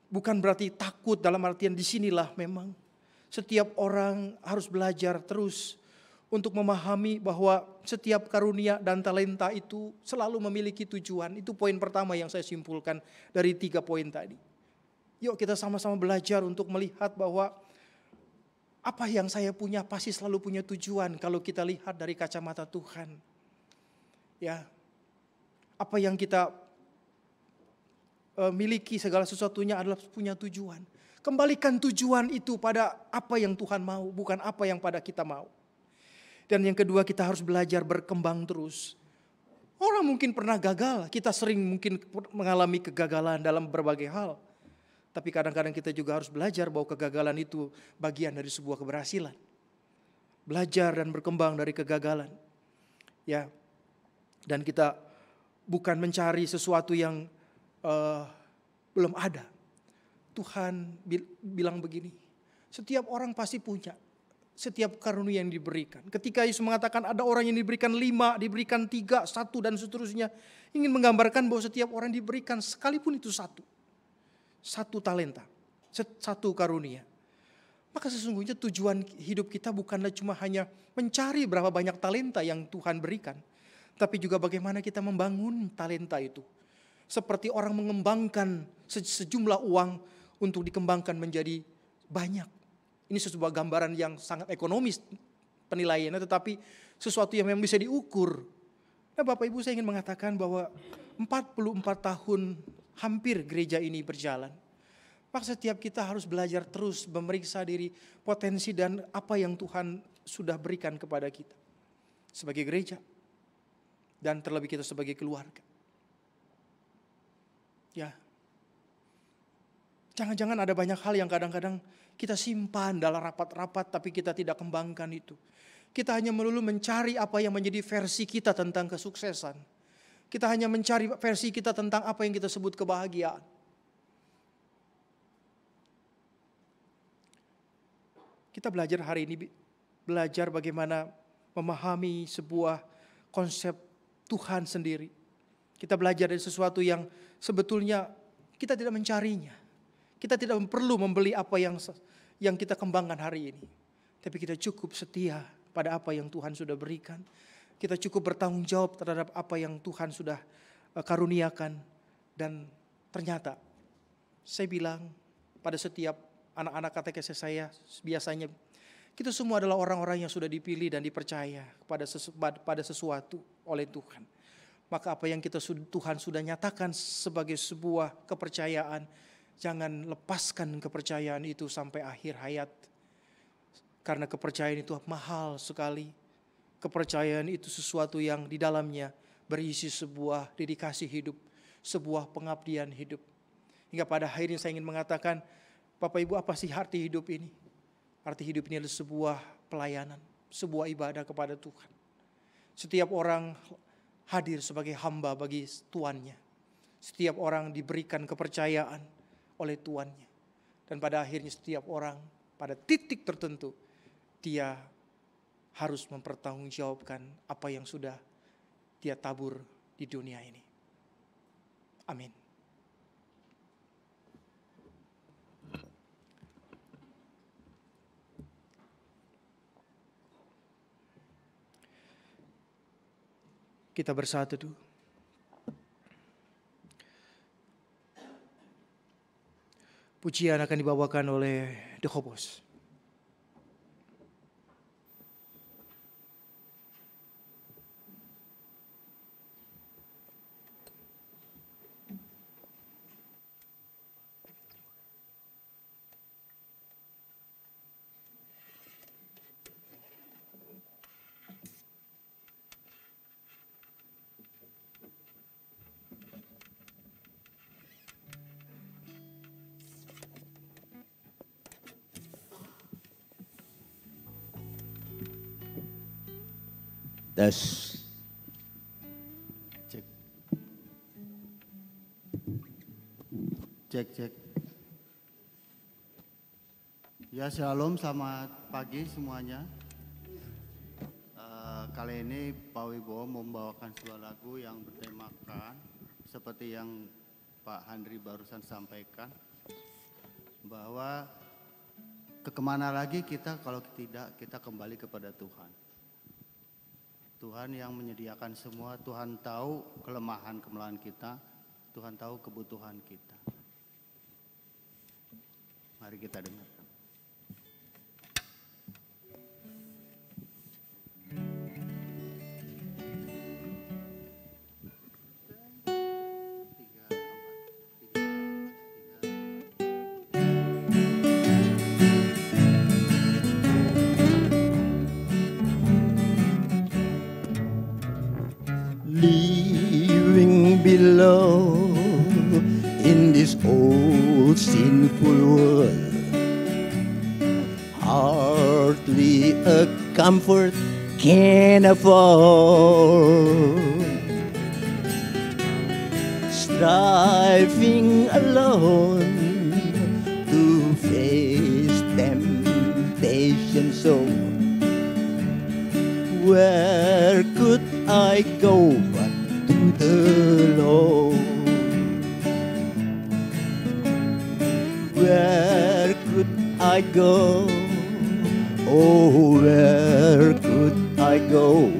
Bukan berarti takut, dalam artian disinilah memang setiap orang harus belajar terus untuk memahami bahwa setiap karunia dan talenta itu selalu memiliki tujuan. Itu poin pertama yang saya simpulkan dari 3 poin tadi. Yuk kita sama-sama belajar untuk melihat bahwa apa yang saya punya pasti selalu punya tujuan kalau kita lihat dari kacamata Tuhan. Ya. Apa yang kita miliki segala sesuatunya adalah punya tujuan. Kembalikan tujuan itu pada apa yang Tuhan mau, bukan apa yang pada kita mau. Dan yang kedua, kita harus belajar berkembang terus. Orang mungkin pernah gagal, kita sering mungkin mengalami kegagalan dalam berbagai hal. Tapi kadang-kadang kita juga harus belajar bahwa kegagalan itu bagian dari sebuah keberhasilan. Belajar dan berkembang dari kegagalan. Ya. Dan kita bukan mencari sesuatu yang belum ada. Tuhan bilang begini, setiap orang pasti punya setiap karunia yang diberikan. Ketika Yesus mengatakan ada orang yang diberikan 5, diberikan 3, 1 dan seterusnya, ingin menggambarkan bahwa setiap orang diberikan sekalipun itu satu talenta, satu karunia. Maka sesungguhnya tujuan hidup kita bukanlah cuma hanya mencari berapa banyak talenta yang Tuhan berikan, tapi juga bagaimana kita membangun talenta itu. Seperti orang mengembangkan sejumlah uang untuk dikembangkan menjadi banyak. Ini sebuah gambaran yang sangat ekonomis penilaiannya, tetapi sesuatu yang memang bisa diukur. Nah Bapak Ibu, saya ingin mengatakan bahwa 44 tahun hampir gereja ini berjalan. Maka setiap kita harus belajar terus memeriksa diri, potensi dan apa yang Tuhan sudah berikan kepada kita. Sebagai gereja. Dan terlebih kita sebagai keluarga. Ya. Jangan-jangan ada banyak hal yang kadang-kadang kita simpan dalam rapat-rapat tapi kita tidak kembangkan itu. Kita hanya melulu mencari apa yang menjadi versi kita tentang kesuksesan. Kita hanya mencari versi kita tentang apa yang kita sebut kebahagiaan. Kita belajar hari ini, belajar bagaimana memahami sebuah konsep Tuhan sendiri. Kita belajar dari sesuatu yang sebetulnya kita tidak mencarinya. Kita tidak perlu membeli apa yang kita kembangkan hari ini. Tapi kita cukup setia pada apa yang Tuhan sudah berikan. Kita cukup bertanggung jawab terhadap apa yang Tuhan sudah karuniakan. Dan ternyata saya bilang pada setiap anak-anak katekese saya biasanya, kita semua adalah orang-orang yang sudah dipilih dan dipercaya pada sesuatu oleh Tuhan. Maka apa yang Tuhan sudah nyatakan sebagai sebuah kepercayaan, jangan lepaskan kepercayaan itu sampai akhir hayat. Karena kepercayaan itu mahal sekali. Kepercayaan itu sesuatu yang di dalamnya berisi sebuah dedikasi hidup, sebuah pengabdian hidup. Hingga pada akhirnya saya ingin mengatakan, Bapak Ibu, apa sih arti hidup ini? Arti hidup ini adalah sebuah pelayanan, sebuah ibadah kepada Tuhan. Setiap orang hadir sebagai hamba bagi tuannya. Setiap orang diberikan kepercayaan oleh tuannya. Dan pada akhirnya setiap orang pada titik tertentu, dia harus mempertanggungjawabkan apa yang sudah dia tabur di dunia ini. Amin. Kita bersatu dulu. Pujian akan dibawakan oleh The Hobos. Tes. Cek. Cek, cek. Ya, shalom, selamat pagi semuanya. Kali ini Pak Wibowo membawakan sebuah lagu yang bertemakan seperti yang Pak Handri barusan sampaikan, bahwa kemana lagi kita kalau tidak kita kembali kepada Tuhan. Tuhan yang menyediakan semua, Tuhan tahu kelemahan-kelemahan kita, Tuhan tahu kebutuhan kita. Mari kita dengar. Living below in this old sinful world, hardly a comfort can afford. Striving alone to face temptation, so where could I go but to the Lord? Where could I go? Oh, where could I go?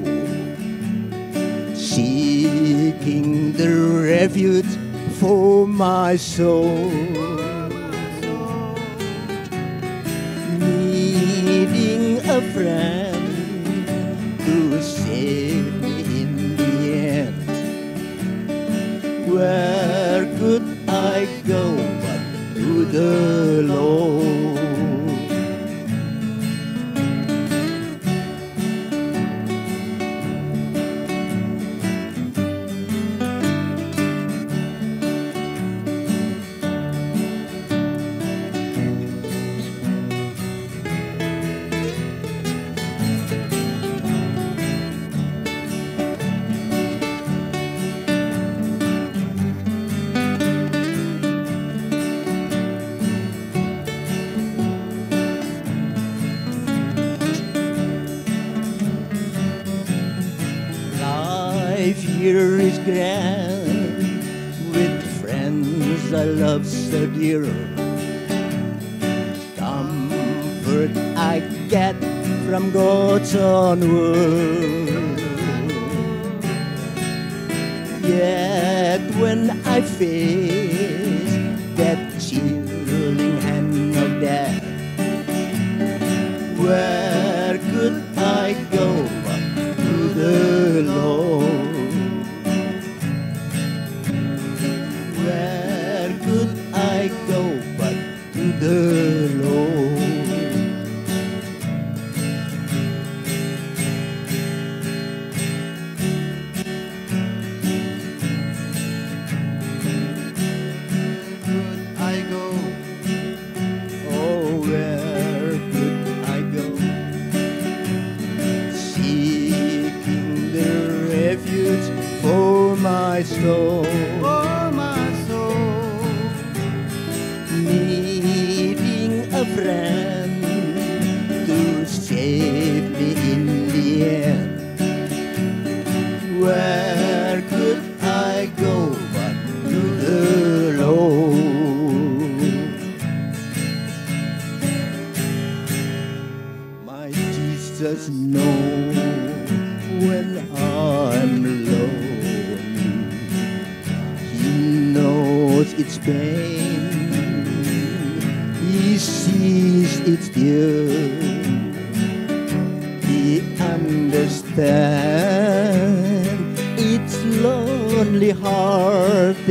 Seeking the refuge for my soul, needing a friend to save me in the end. Where could I go but to the Lord? Life here is grand, with friends I love so dear. Comfort I get from God's own word. Yet when I face that chilling hand of death, the Lord. Could I go? Oh, where could I go? Seeking the refuge for my soul. For my soul, Needing a friend to save me in the end. Where could I go but to the Lord? My Jesus knows when I'm lonely. He knows its pain. He sees its tears. He understands its lonely heartache.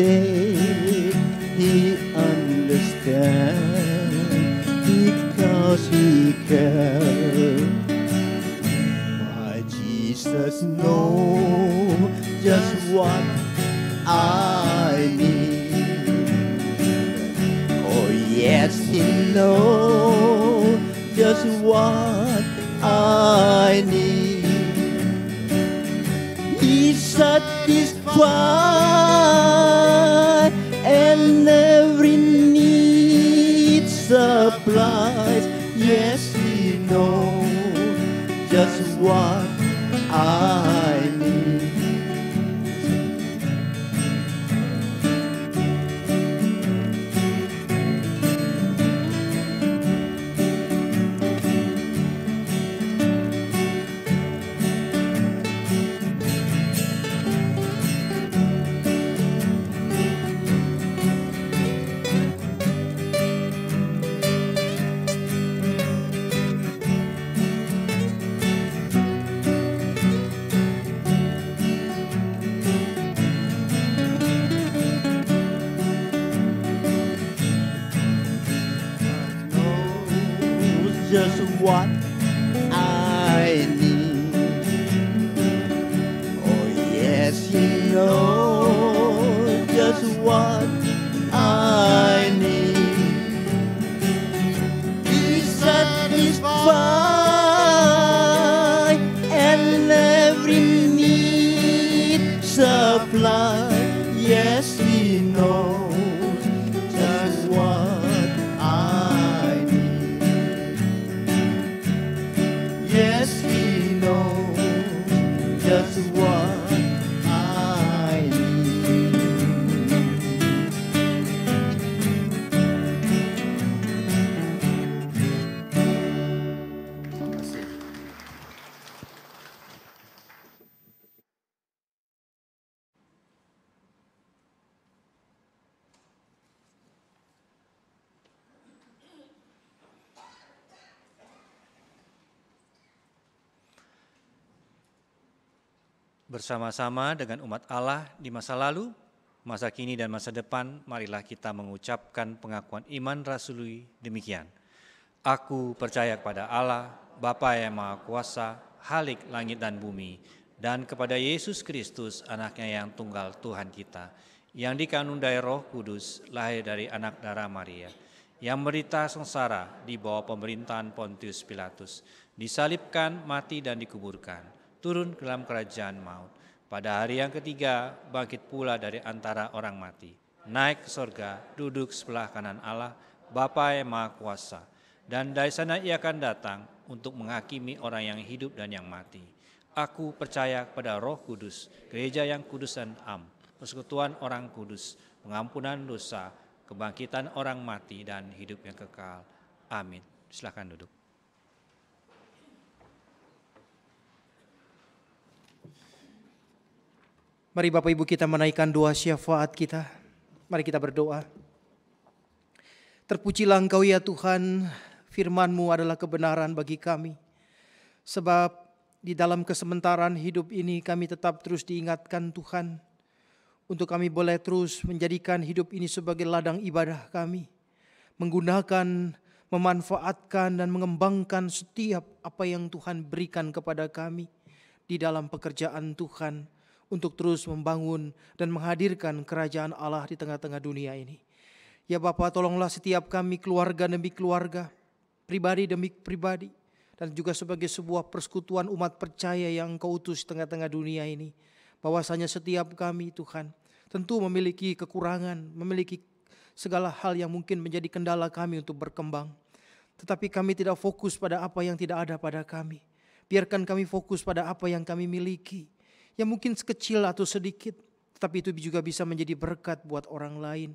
He understands because he cares. My Jesus knows just what I need. Oh yes, he knows just what I need. He's satisfied and every need supplies. Yes, he knows just what I need. Knows just what I need. Oh yes, he knows just what I need. He's satisfied and every need supplied. Yes, he knows just what I need. Yes, he knows just what I need. Bersama-sama dengan umat Allah di masa lalu, masa kini dan masa depan, marilah kita mengucapkan pengakuan iman rasuli demikian. Aku percaya kepada Allah, Bapa yang Maha Kuasa, Khalik langit dan bumi, dan kepada Yesus Kristus, anaknya yang tunggal Tuhan kita, yang dikandung dari Roh Kudus, lahir dari anak darah Maria, yang menderita sengsara di bawah pemerintahan Pontius Pilatus, disalibkan, mati dan dikuburkan, turun ke dalam kerajaan maut. Pada hari yang ketiga, bangkit pula dari antara orang mati. Naik ke sorga, duduk sebelah kanan Allah, Bapa yang Maha Kuasa. Dan dari sana ia akan datang untuk menghakimi orang yang hidup dan yang mati. Aku percaya kepada Roh Kudus, gereja yang kudus dan am, persekutuan orang kudus, pengampunan dosa, kebangkitan orang mati, dan hidup yang kekal. Amin. Silakan duduk. Mari Bapak Ibu kita menaikkan doa syafaat kita. Mari kita berdoa. Terpujilah Engkau ya Tuhan, firman-Mu adalah kebenaran bagi kami. Sebab di dalam kesementaraan hidup ini kami tetap terus diingatkan Tuhan, untuk kami boleh terus menjadikan hidup ini sebagai ladang ibadah kami. menggunakan, memanfaatkan dan mengembangkan setiap apa yang Tuhan berikan kepada kami di dalam pekerjaan Tuhan untuk terus membangun dan menghadirkan kerajaan Allah di tengah-tengah dunia ini. Ya Bapa, tolonglah setiap kami keluarga demi keluarga, pribadi demi pribadi, dan juga sebagai sebuah persekutuan umat percaya yang Engkau utus di tengah-tengah dunia ini. Bahwasanya setiap kami Tuhan tentu memiliki kekurangan, memiliki segala hal yang mungkin menjadi kendala kami untuk berkembang. Tetapi kami tidak fokus pada apa yang tidak ada pada kami. Biarkan kami fokus pada apa yang kami miliki, yang mungkin sekecil atau sedikit, tetapi itu juga bisa menjadi berkat buat orang lain,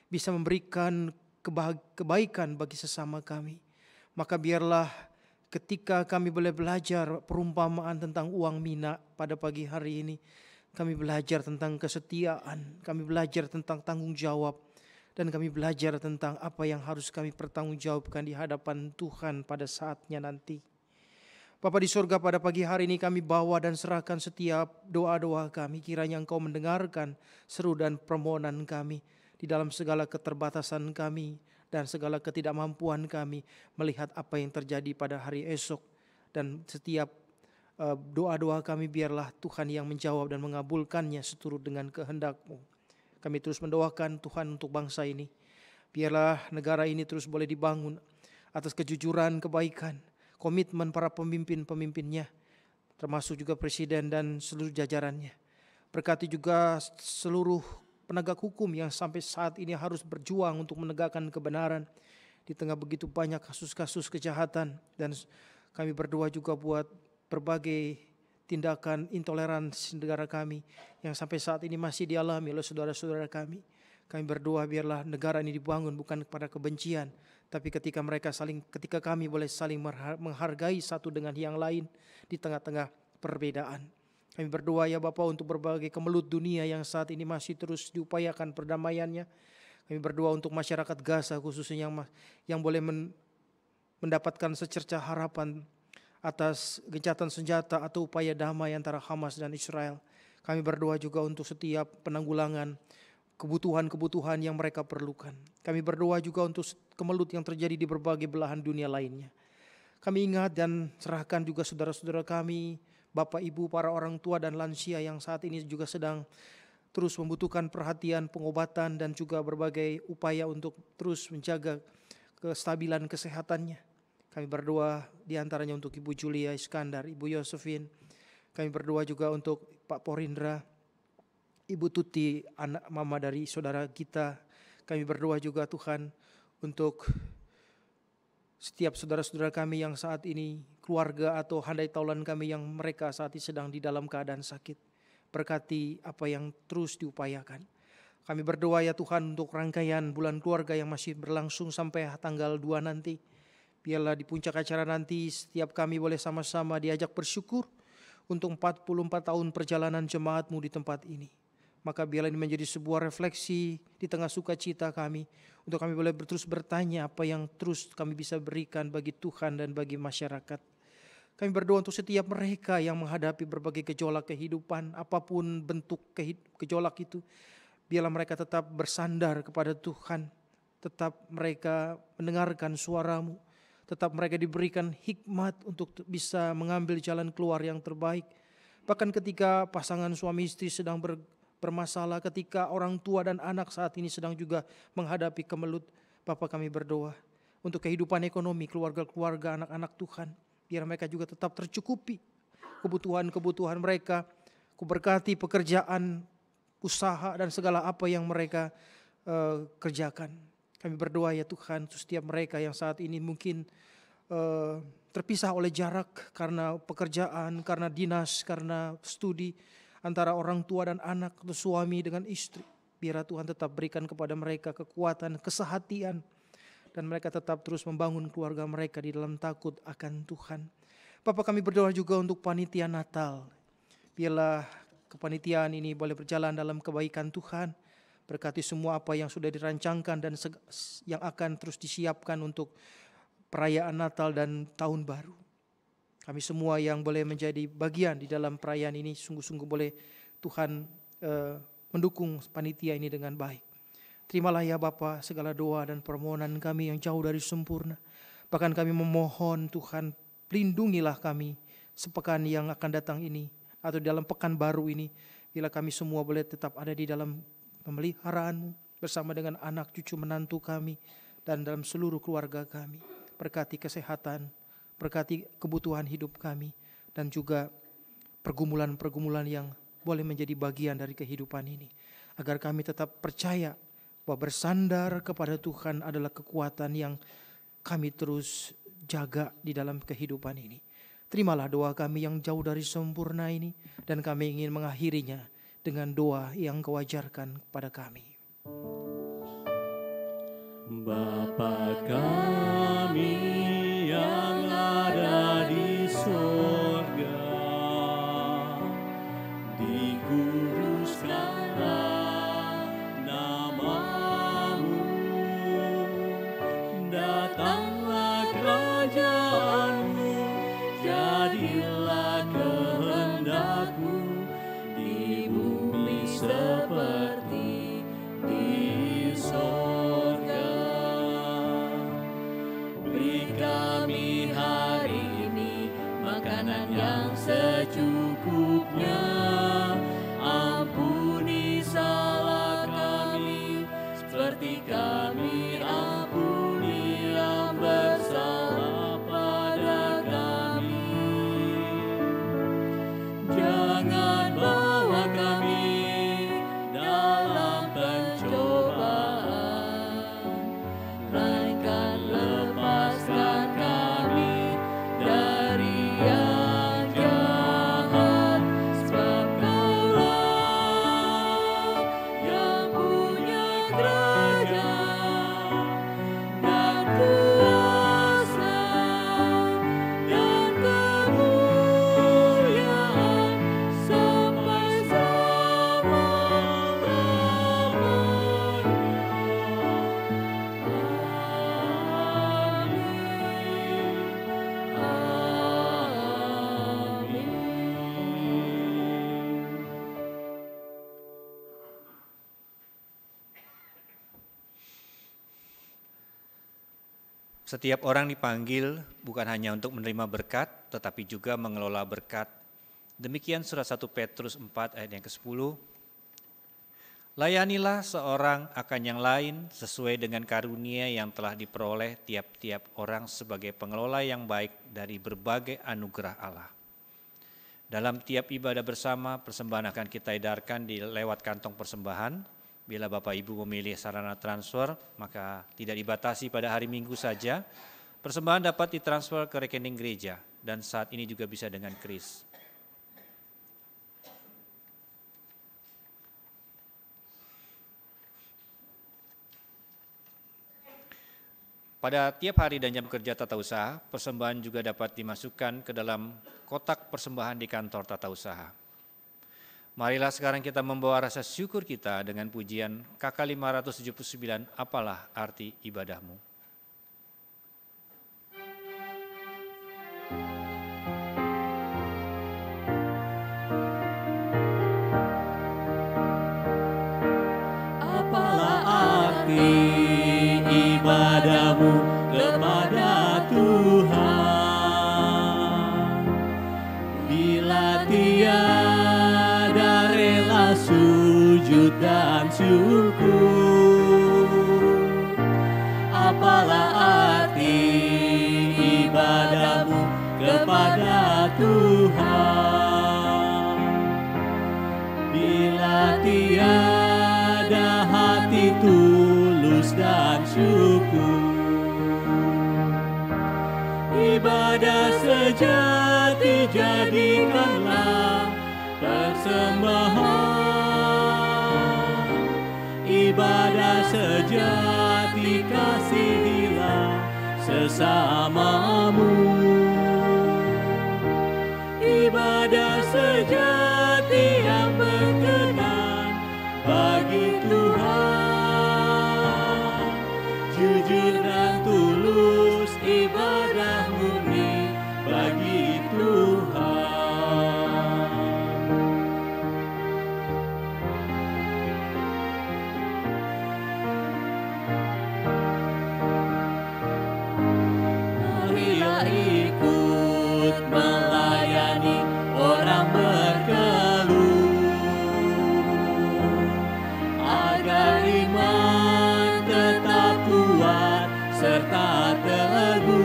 bisa memberikan kebaikan bagi sesama kami. Maka biarlah ketika kami boleh belajar perumpamaan tentang uang mina pada pagi hari ini, kami belajar tentang kesetiaan, kami belajar tentang tanggung jawab, dan kami belajar tentang apa yang harus kami pertanggungjawabkan di hadapan Tuhan pada saatnya nanti. Bapa di surga, pada pagi hari ini kami bawa dan serahkan setiap doa-doa kami. Kiranya Engkau mendengarkan seru dan permohonan kami di dalam segala keterbatasan kami dan segala ketidakmampuan kami melihat apa yang terjadi pada hari esok. Dan setiap doa-doa kami biarlah Tuhan yang menjawab dan mengabulkannya seturut dengan kehendak-Mu. Kami terus mendoakan Tuhan untuk bangsa ini. Biarlah negara ini terus boleh dibangun atas kejujuran, kebaikan, komitmen para pemimpin-pemimpinnya, termasuk juga presiden dan seluruh jajarannya. Berkati juga seluruh penegak hukum yang sampai saat ini harus berjuang untuk menegakkan kebenaran di tengah begitu banyak kasus-kasus kejahatan. Dan kami berdoa juga buat berbagai tindakan intoleransi negara kami yang sampai saat ini masih dialami oleh saudara-saudara kami. Kami berdoa biarlah negara ini dibangun bukan kepada kebencian, tapi ketika kami boleh saling menghargai satu dengan yang lain di tengah-tengah perbedaan. Kami berdoa ya Bapa untuk berbagai kemelut dunia yang saat ini masih terus diupayakan perdamaiannya. Kami berdoa untuk masyarakat Gaza khususnya yang boleh mendapatkan secercah harapan atas gencatan senjata atau upaya damai antara Hamas dan Israel. Kami berdoa juga untuk setiap penanggulangan kebutuhan-kebutuhan yang mereka perlukan. Kami berdoa juga untuk kemelut yang terjadi di berbagai belahan dunia lainnya. Kami ingat dan serahkan juga saudara-saudara kami, Bapak Ibu, para orang tua dan lansia yang saat ini juga sedang terus membutuhkan perhatian, pengobatan dan juga berbagai upaya untuk terus menjaga kestabilan kesehatannya. Kami berdoa diantaranya untuk Ibu Julia Iskandar, Ibu Yosefin. Kami berdoa juga untuk Pak Porindra, Ibu Tuti, anak mama dari saudara kita. Kami berdoa juga Tuhan untuk setiap saudara-saudara kami yang saat ini, keluarga atau handai taulan kami yang mereka saat ini sedang di dalam keadaan sakit. Berkati apa yang terus diupayakan. Kami berdoa ya Tuhan untuk rangkaian bulan keluarga yang masih berlangsung sampai tanggal 2 nanti. Biarlah di puncak acara nanti setiap kami boleh sama-sama diajak bersyukur untuk 44 tahun perjalanan jemaat-Mu di tempat ini. Maka biarlah ini menjadi sebuah refleksi di tengah sukacita kami, untuk kami boleh terus bertanya apa yang terus kami bisa berikan bagi Tuhan dan bagi masyarakat. Kami berdoa untuk setiap mereka yang menghadapi berbagai gejolak kehidupan, apapun bentuk gejolak itu, biarlah mereka tetap bersandar kepada Tuhan, tetap mereka mendengarkan suara-Mu, tetap mereka diberikan hikmat untuk bisa mengambil jalan keluar yang terbaik. Bahkan ketika pasangan suami istri sedang bermasalah, ketika orang tua dan anak saat ini sedang juga menghadapi kemelut, Bapa kami berdoa untuk kehidupan ekonomi keluarga-keluarga anak-anak Tuhan. Biar mereka juga tetap tercukupi kebutuhan-kebutuhan mereka. Kuberkati pekerjaan, usaha dan segala apa yang mereka kerjakan. Kami berdoa ya Tuhan untuk setiap mereka yang saat ini mungkin terpisah oleh jarak karena pekerjaan, karena dinas, karena studi, antara orang tua dan anak atau suami dengan istri. Biar Tuhan tetap berikan kepada mereka kekuatan, kesehatian, dan mereka tetap terus membangun keluarga mereka di dalam takut akan Tuhan. Bapa kami berdoa juga untuk panitia Natal. Biarlah kepanitiaan ini boleh berjalan dalam kebaikan Tuhan. Berkati semua apa yang sudah dirancangkan dan yang akan terus disiapkan untuk perayaan Natal dan Tahun Baru. Kami semua yang boleh menjadi bagian di dalam perayaan ini sungguh-sungguh boleh Tuhan mendukung panitia ini dengan baik. Terimalah ya Bapa segala doa dan permohonan kami yang jauh dari sempurna. Bahkan kami memohon Tuhan, lindungilah kami sepekan yang akan datang ini, atau dalam pekan baru ini, bila kami semua boleh tetap ada di dalam pemeliharaan-Mu bersama dengan anak cucu menantu kami dan dalam seluruh keluarga kami. Berkati kesehatan, berkati kebutuhan hidup kami, dan juga pergumulan-pergumulan yang boleh menjadi bagian dari kehidupan ini. Agar kami tetap percaya bahwa bersandar kepada Tuhan adalah kekuatan yang kami terus jaga di dalam kehidupan ini. Terimalah doa kami yang jauh dari sempurna ini, dan kami ingin mengakhirinya dengan doa yang Kau ajarkan kepada kami. Bapa kami yang ada di sorga, dikuduskanlah nama-Mu, datanglah kerajaan-Mu, jadilah kehendak-Mu di bumi seperti di sorga. Beri kami hari ini makanan yang secukupnya. Ampuni salah kami seperti kami ampuni yang bersalah pada kami. Jangan bawa kami dalam pencobaan, melainkan lepaskan kami dari yang jahat. Sebab Kaulah yang punya kerajaan dan kuasa dan kemuliaan sampai Setiap orang dipanggil bukan hanya untuk menerima berkat, tetapi juga mengelola berkat. Demikian surat 1 Petrus 4 ayat yang ke-10. Layanilah seorang akan yang lain sesuai dengan karunia yang telah diperoleh tiap-tiap orang sebagai pengelola yang baik dari berbagai anugerah Allah. Dalam tiap ibadah bersama, persembahan akan kita edarkan lewat kantong persembahan. Bila Bapak Ibu memilih sarana transfer, maka tidak dibatasi pada hari Minggu saja. Persembahan dapat ditransfer ke rekening gereja, dan saat ini juga bisa dengan KRIS. Pada tiap hari dan jam kerja tata usaha, persembahan juga dapat dimasukkan ke dalam kotak persembahan di kantor tata usaha. Marilah sekarang kita membawa rasa syukur kita dengan pujian KK 579, apalah arti ibadahmu. Apalah arti ibadahmu kepada Tuhan, bila tiada rela sujud dan syukur. Apalah arti ibadahmu kepada Tuhan, bila tiada hati tulus dan syukur. Ibadah sejati jadikanlah persembahan, ibadah sejati kasihilah sesamamu, ibadah sejati yang berkenan bagi Tuhan, jujur dan tulus ibadah murni bagi Tuhan. serta teguh.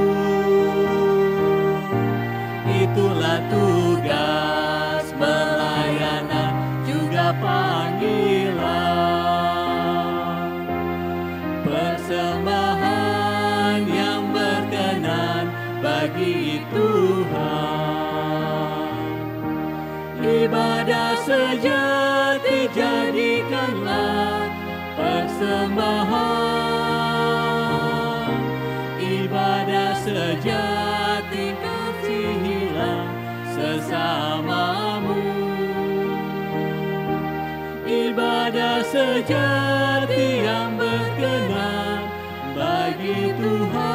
Itulah tugas pelayanan juga panggilan, persembahan yang berkenan bagi Tuhan. Ibadah sejati jadikanlah persembahan, ibadah sejati kasihilah sesamamu. Ibadah sejati yang berkenan bagi Tuhan,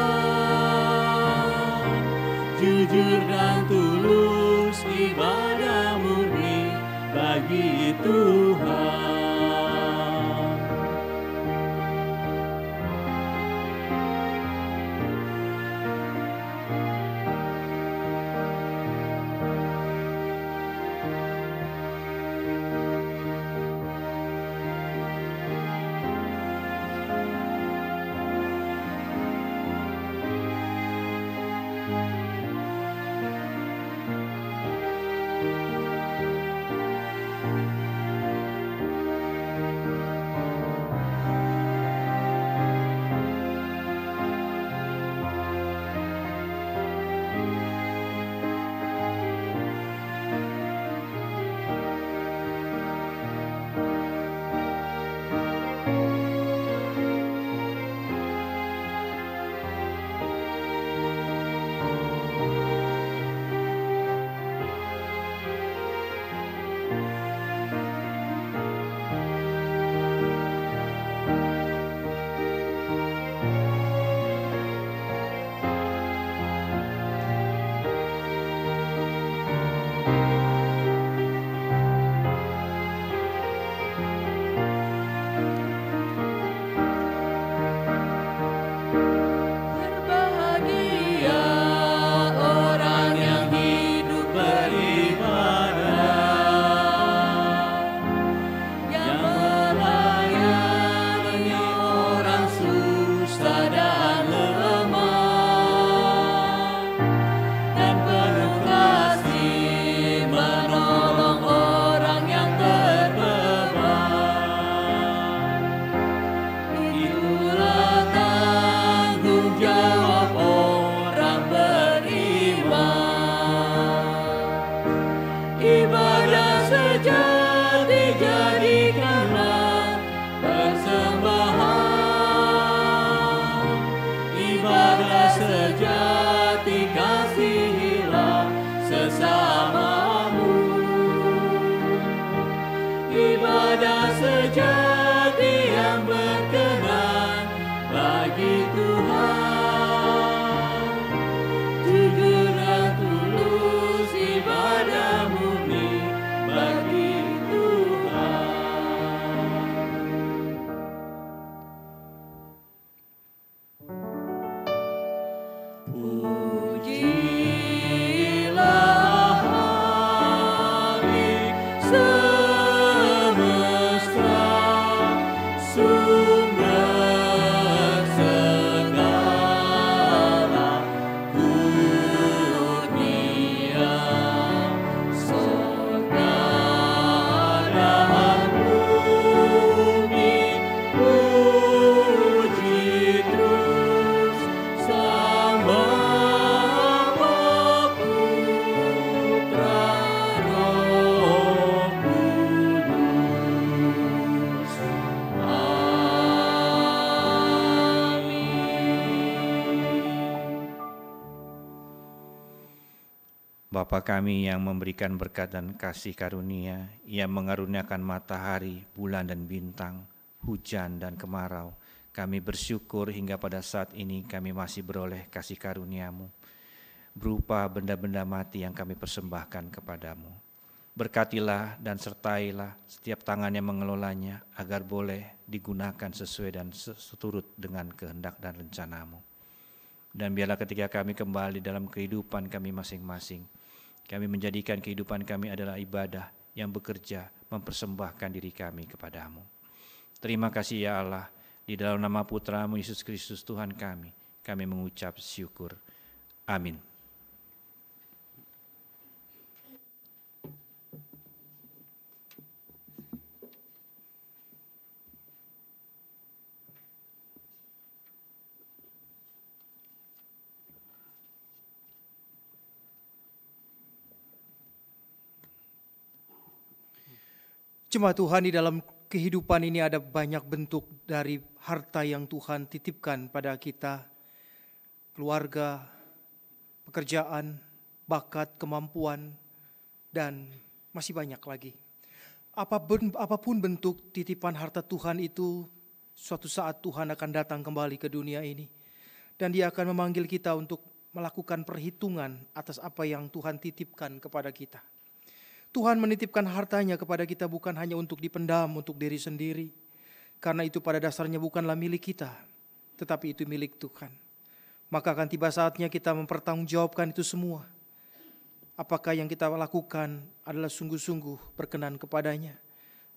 jujur dan tulus ibadah murni bagi Tuhan. Bapa kami yang memberikan berkat dan kasih karunia, yang mengaruniakan matahari, bulan dan bintang, hujan dan kemarau, kami bersyukur hingga pada saat ini kami masih beroleh kasih karunia-Mu, berupa benda-benda mati yang kami persembahkan kepadamu. Berkatilah dan sertailah setiap tangan yang mengelolanya, agar boleh digunakan sesuai dan seturut dengan kehendak dan rencana-Mu. Dan biarlah ketika kami kembali dalam kehidupan kami masing-masing, kami menjadikan kehidupan kami adalah ibadah yang bekerja mempersembahkan diri kami kepadamu. Terima kasih ya Allah, di dalam nama Putra-Mu Yesus Kristus Tuhan kami Kami mengucap syukur. Amin. Jemaat Tuhan, di dalam kehidupan ini ada banyak bentuk dari harta yang Tuhan titipkan pada kita. Keluarga, pekerjaan, bakat, kemampuan, dan masih banyak lagi. Apapun bentuk titipan harta Tuhan itu, suatu saat Tuhan akan datang kembali ke dunia ini. Dan Dia akan memanggil kita untuk melakukan perhitungan atas apa yang Tuhan titipkan kepada kita. Tuhan menitipkan hartanya kepada kita bukan hanya untuk dipendam untuk diri sendiri. Karena itu pada dasarnya bukanlah milik kita, tetapi itu milik Tuhan. Maka akan tiba saatnya kita mempertanggungjawabkan itu semua. Apakah yang kita lakukan adalah sungguh-sungguh berkenan kepadanya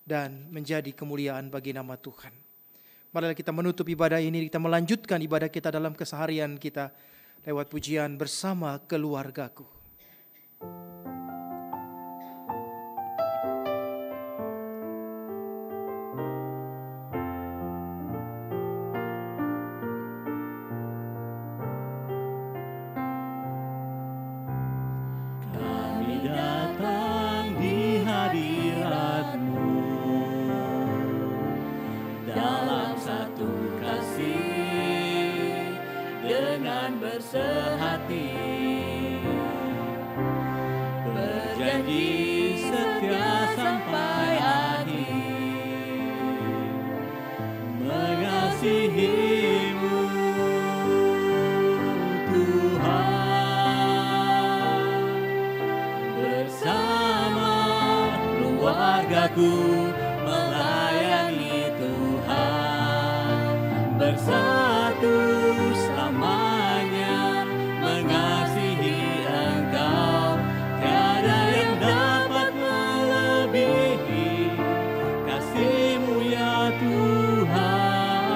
dan menjadi kemuliaan bagi nama Tuhan. Marilah kita menutup ibadah ini, kita melanjutkan ibadah kita dalam keseharian kita lewat pujian Bersama Keluargaku. Sehati berjanji setia sampai akhir, mengasihimu Tuhan. Bersama keluargaku melayani Tuhan, bersatu selamanya mengasihi Engkau. Tiada yang dapat melebihi kasih-Mu ya Tuhan.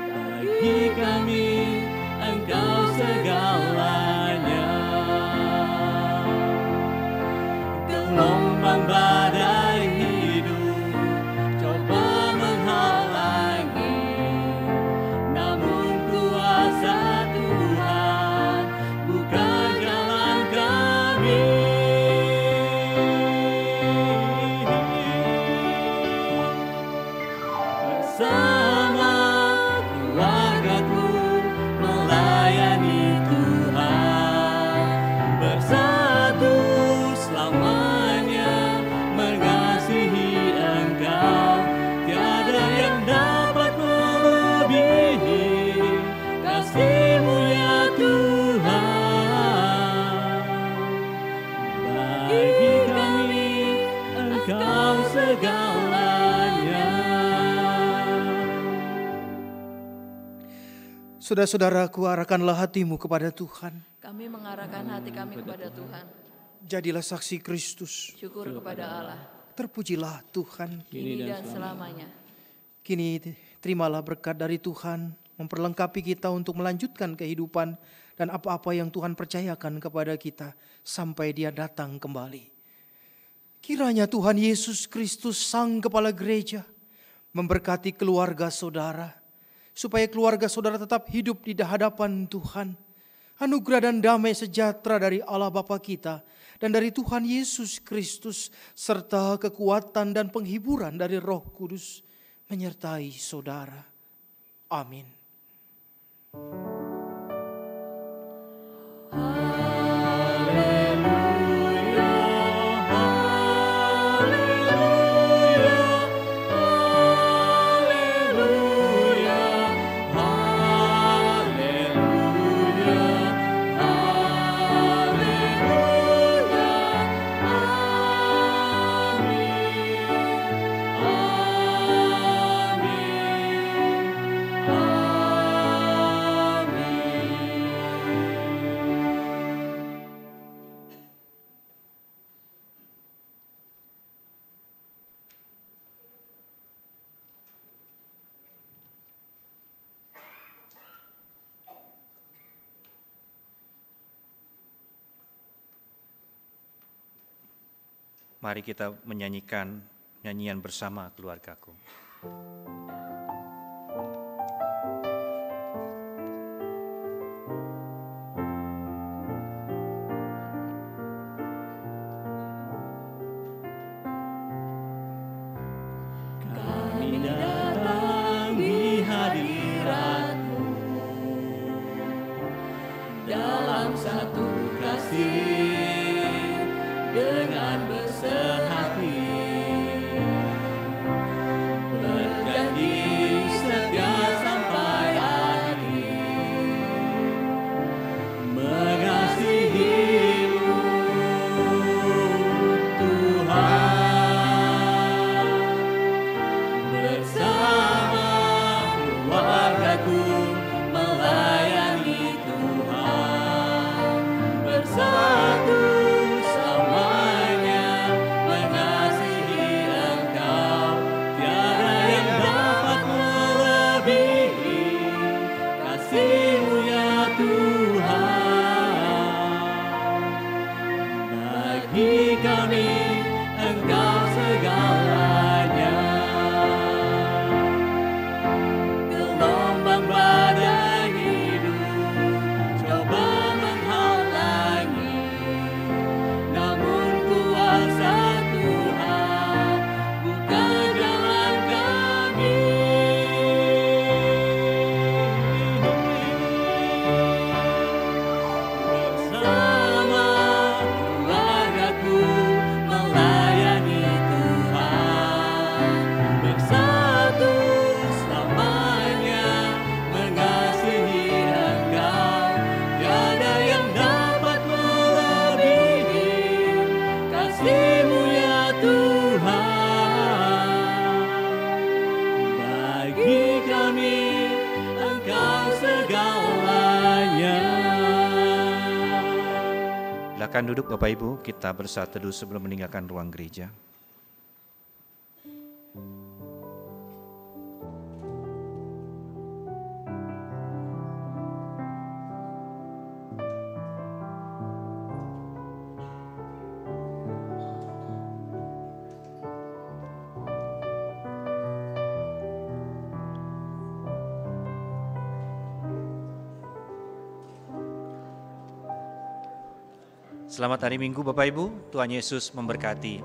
Bagi kami Engkau segalanya. Gelombang badai hidup coba menghalangi, namun kuasa Tuhan bukan jalan kami. Bersama keluargaku melayani Tuhan, bersatu selamanya mengasihi Engkau. Tiada yang dapat melebihi kasih-Mu ya Tuhan. Bagi kami Engkau segalanya. Saudara-saudaraku, arahkanlah hatimu kepada Tuhan. Kami mengarahkan hati kami kepada Tuhan. Jadilah saksi Kristus. Syukur kepada Allah, Terpujilah Tuhan. kini dan selamanya. Kini terimalah berkat dari Tuhan, memperlengkapi kita untuk melanjutkan kehidupan dan apa-apa yang Tuhan percayakan kepada kita sampai Dia datang kembali. Kiranya Tuhan Yesus Kristus, Sang Kepala Gereja, memberkati keluarga saudara, supaya keluarga saudara tetap hidup di hadapan Tuhan. Anugerah dan damai sejahtera dari Allah Bapa kita dan dari Tuhan Yesus Kristus, serta kekuatan dan penghiburan dari Roh Kudus menyertai saudara. Amin. Amin. Mari kita menyanyikan nyanyian bersama keluargaku. Kami datang di hadirat-Mu dalam satu kasih dengan bersehati, berjanji setia sampai akhir, mengasihi-Mu Tuhan. Bersama keluargaku melayani Tuhan, bersatu selamanya mengasihi Engkau. Tiada yang dapat melebihi kasih-Mu ya Tuhan. Bagi kami Engkau segalanya. Gelombang badai hidup coba menghalangi, namun kuasa Tuhan bukan jalan kami. Bersama keluargaku melayani Tuhan, bersatu selamanya mengasihi Engkau. Tiada yang dapat melebihi kasih-Mu ya Tuhan. Bagi kami Engkau segalanya. Silakan duduk Bapak Ibu, kita bersatu teduh sebelum meninggalkan ruang gereja. Selamat hari Minggu Bapak Ibu, Tuhan Yesus memberkati.